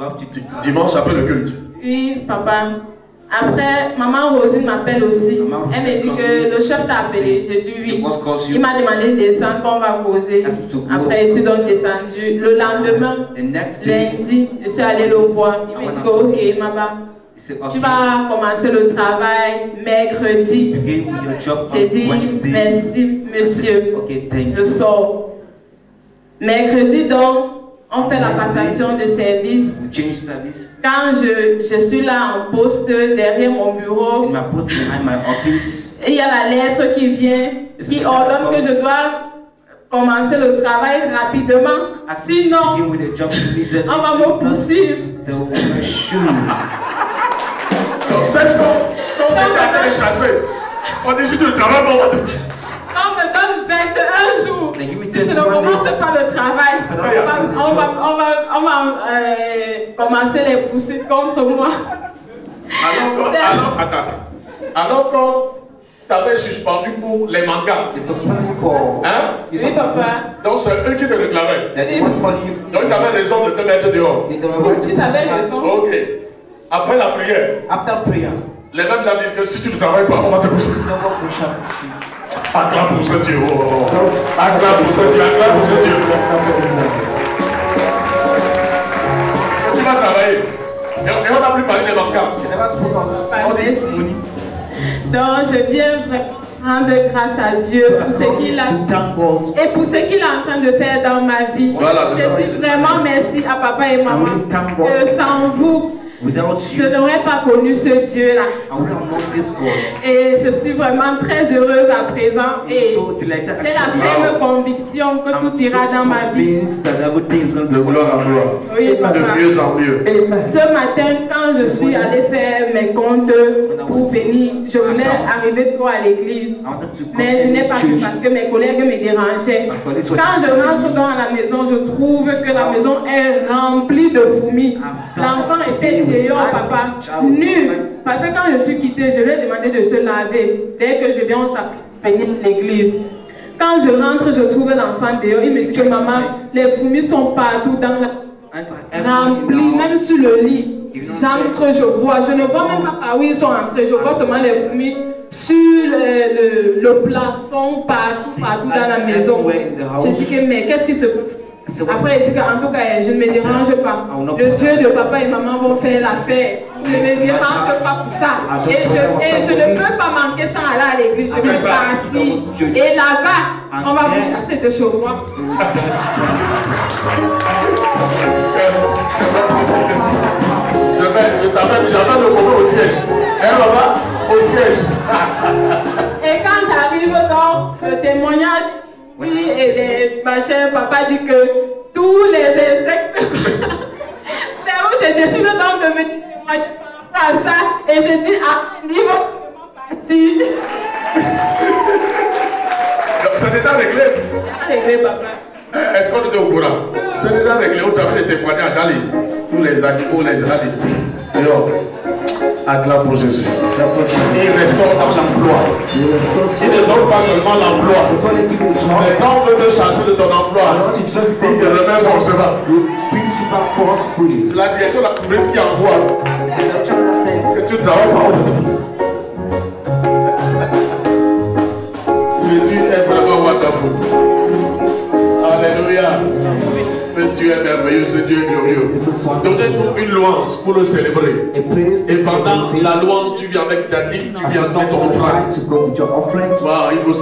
Dimanche après le culte. Oui, papa. Après, maman Rosine m'appelle aussi. Elle me dit que le chef t'a appelé. J'ai dit oui. Il m'a demandé de descendre, qu'on va causer. Après, je suis donc descendue. Le lendemain, lundi, je suis allée le voir. Il me dit que ok, Maba, tu vas commencer le travail mercredi. J'ai dit merci monsieur, je sors. Mercredi donc, on fait la passation de service. Quand je suis là en poste derrière mon bureau, il y a la lettre qui vient, qui ordonne que je dois commencer le travail rapidement. Sinon, on va me poursuivre. On est chassé. On dit si tu travailles pas, on me donne 21 jours. Si je ne commence pas le travail, on va commencer les poursuites contre moi. Alors quand tu avais suspendu pour les mangas, hein? Oui, papa. Donc c'est eux qui te réclamaient. Donc ils avaient raison de te mettre dehors. Ils avaient raison. Ok. Après la prière, les mêmes gens disent que si tu ne travailles pas, on va te pousser. Acclame pour ce Dieu. Acclame pour ce Dieu. Acclame pour ce Dieu. Et on n'a plus parlé des bancaires. Donc je viens vraiment rendre grâce à Dieu pour ce qu'il a et pour ce qu'il est en train de faire dans ma vie. Voilà, je dis vraiment merci à papa et maman. Sans vous, je n'aurais pas connu ce Dieu-là. Et je suis vraiment très heureuse à présent. Et j'ai la ferme conviction que tout ira dans ma vie. De gloire en gloire. Oui, papa. De mieux en mieux. Ce matin, quand je suis allée faire mes comptes pour venir, je voulais arriver tôt à l'église. Mais je n'ai pas pu parce que mes collègues me dérangeaient. Quand je rentre dans la maison, je trouve que la maison est remplie de fourmis. L'enfant était dehors, papa, nu. Parce que quand je suis quittée, je lui ai demandé de se laver. Dès que je viens, on s'appelle l'église. Quand je rentre, je trouve l'enfant dehors. Il me dit que maman, les fourmis sont partout dans la... remplis, même sur le lit. J'entre, je vois. Je ne vois même pas par où ils sont entrés. Je vois seulement les fourmis sur le plafond, partout dans la maison. J'ai dit que mais qu'est-ce qui se passe? Après, il dit qu'en tout cas, je ne me dérange pas. Le Dieu de papa et maman vont faire l'affaire. Je ne me dérange pas pour ça. Et je ne peux pas manquer sans aller à l'église. Je suis assis. Et là-bas, on va vous chasser de chez moi. J'appelle le moment au siège. Maman, au siège. Et quand j'arrive dans le témoignage, oui, et les machins, papa dit que tous les insectes, c'est où j'ai décidé donc de me témoigner par rapport à ça. Et j'ai dit, ah, niveau parti. Donc c'est déjà réglé. C'est réglé, papa. Est-ce qu'on était au courant? C'est déjà réglé. Au travers des témoignages, allez. Tous les animaux, les allez. Dehors. Acclame pour Jésus. Il restaure dans l'emploi. Il ne donne pas seulement l'emploi. Mais quand on veut te chasser de ton emploi, il te remet forcément. C'est la direction de la presse qui envoie. Que tu ne travailles pas honte. Jésus est vraiment wonderful. Alléluia. Ce Dieu est merveilleux, ce Dieu est glorieux. Donnez-nous une louange pour le célébrer. Et pendant la louange, tu viens avec ta dîme, tu viens avec ton offrande. Il faut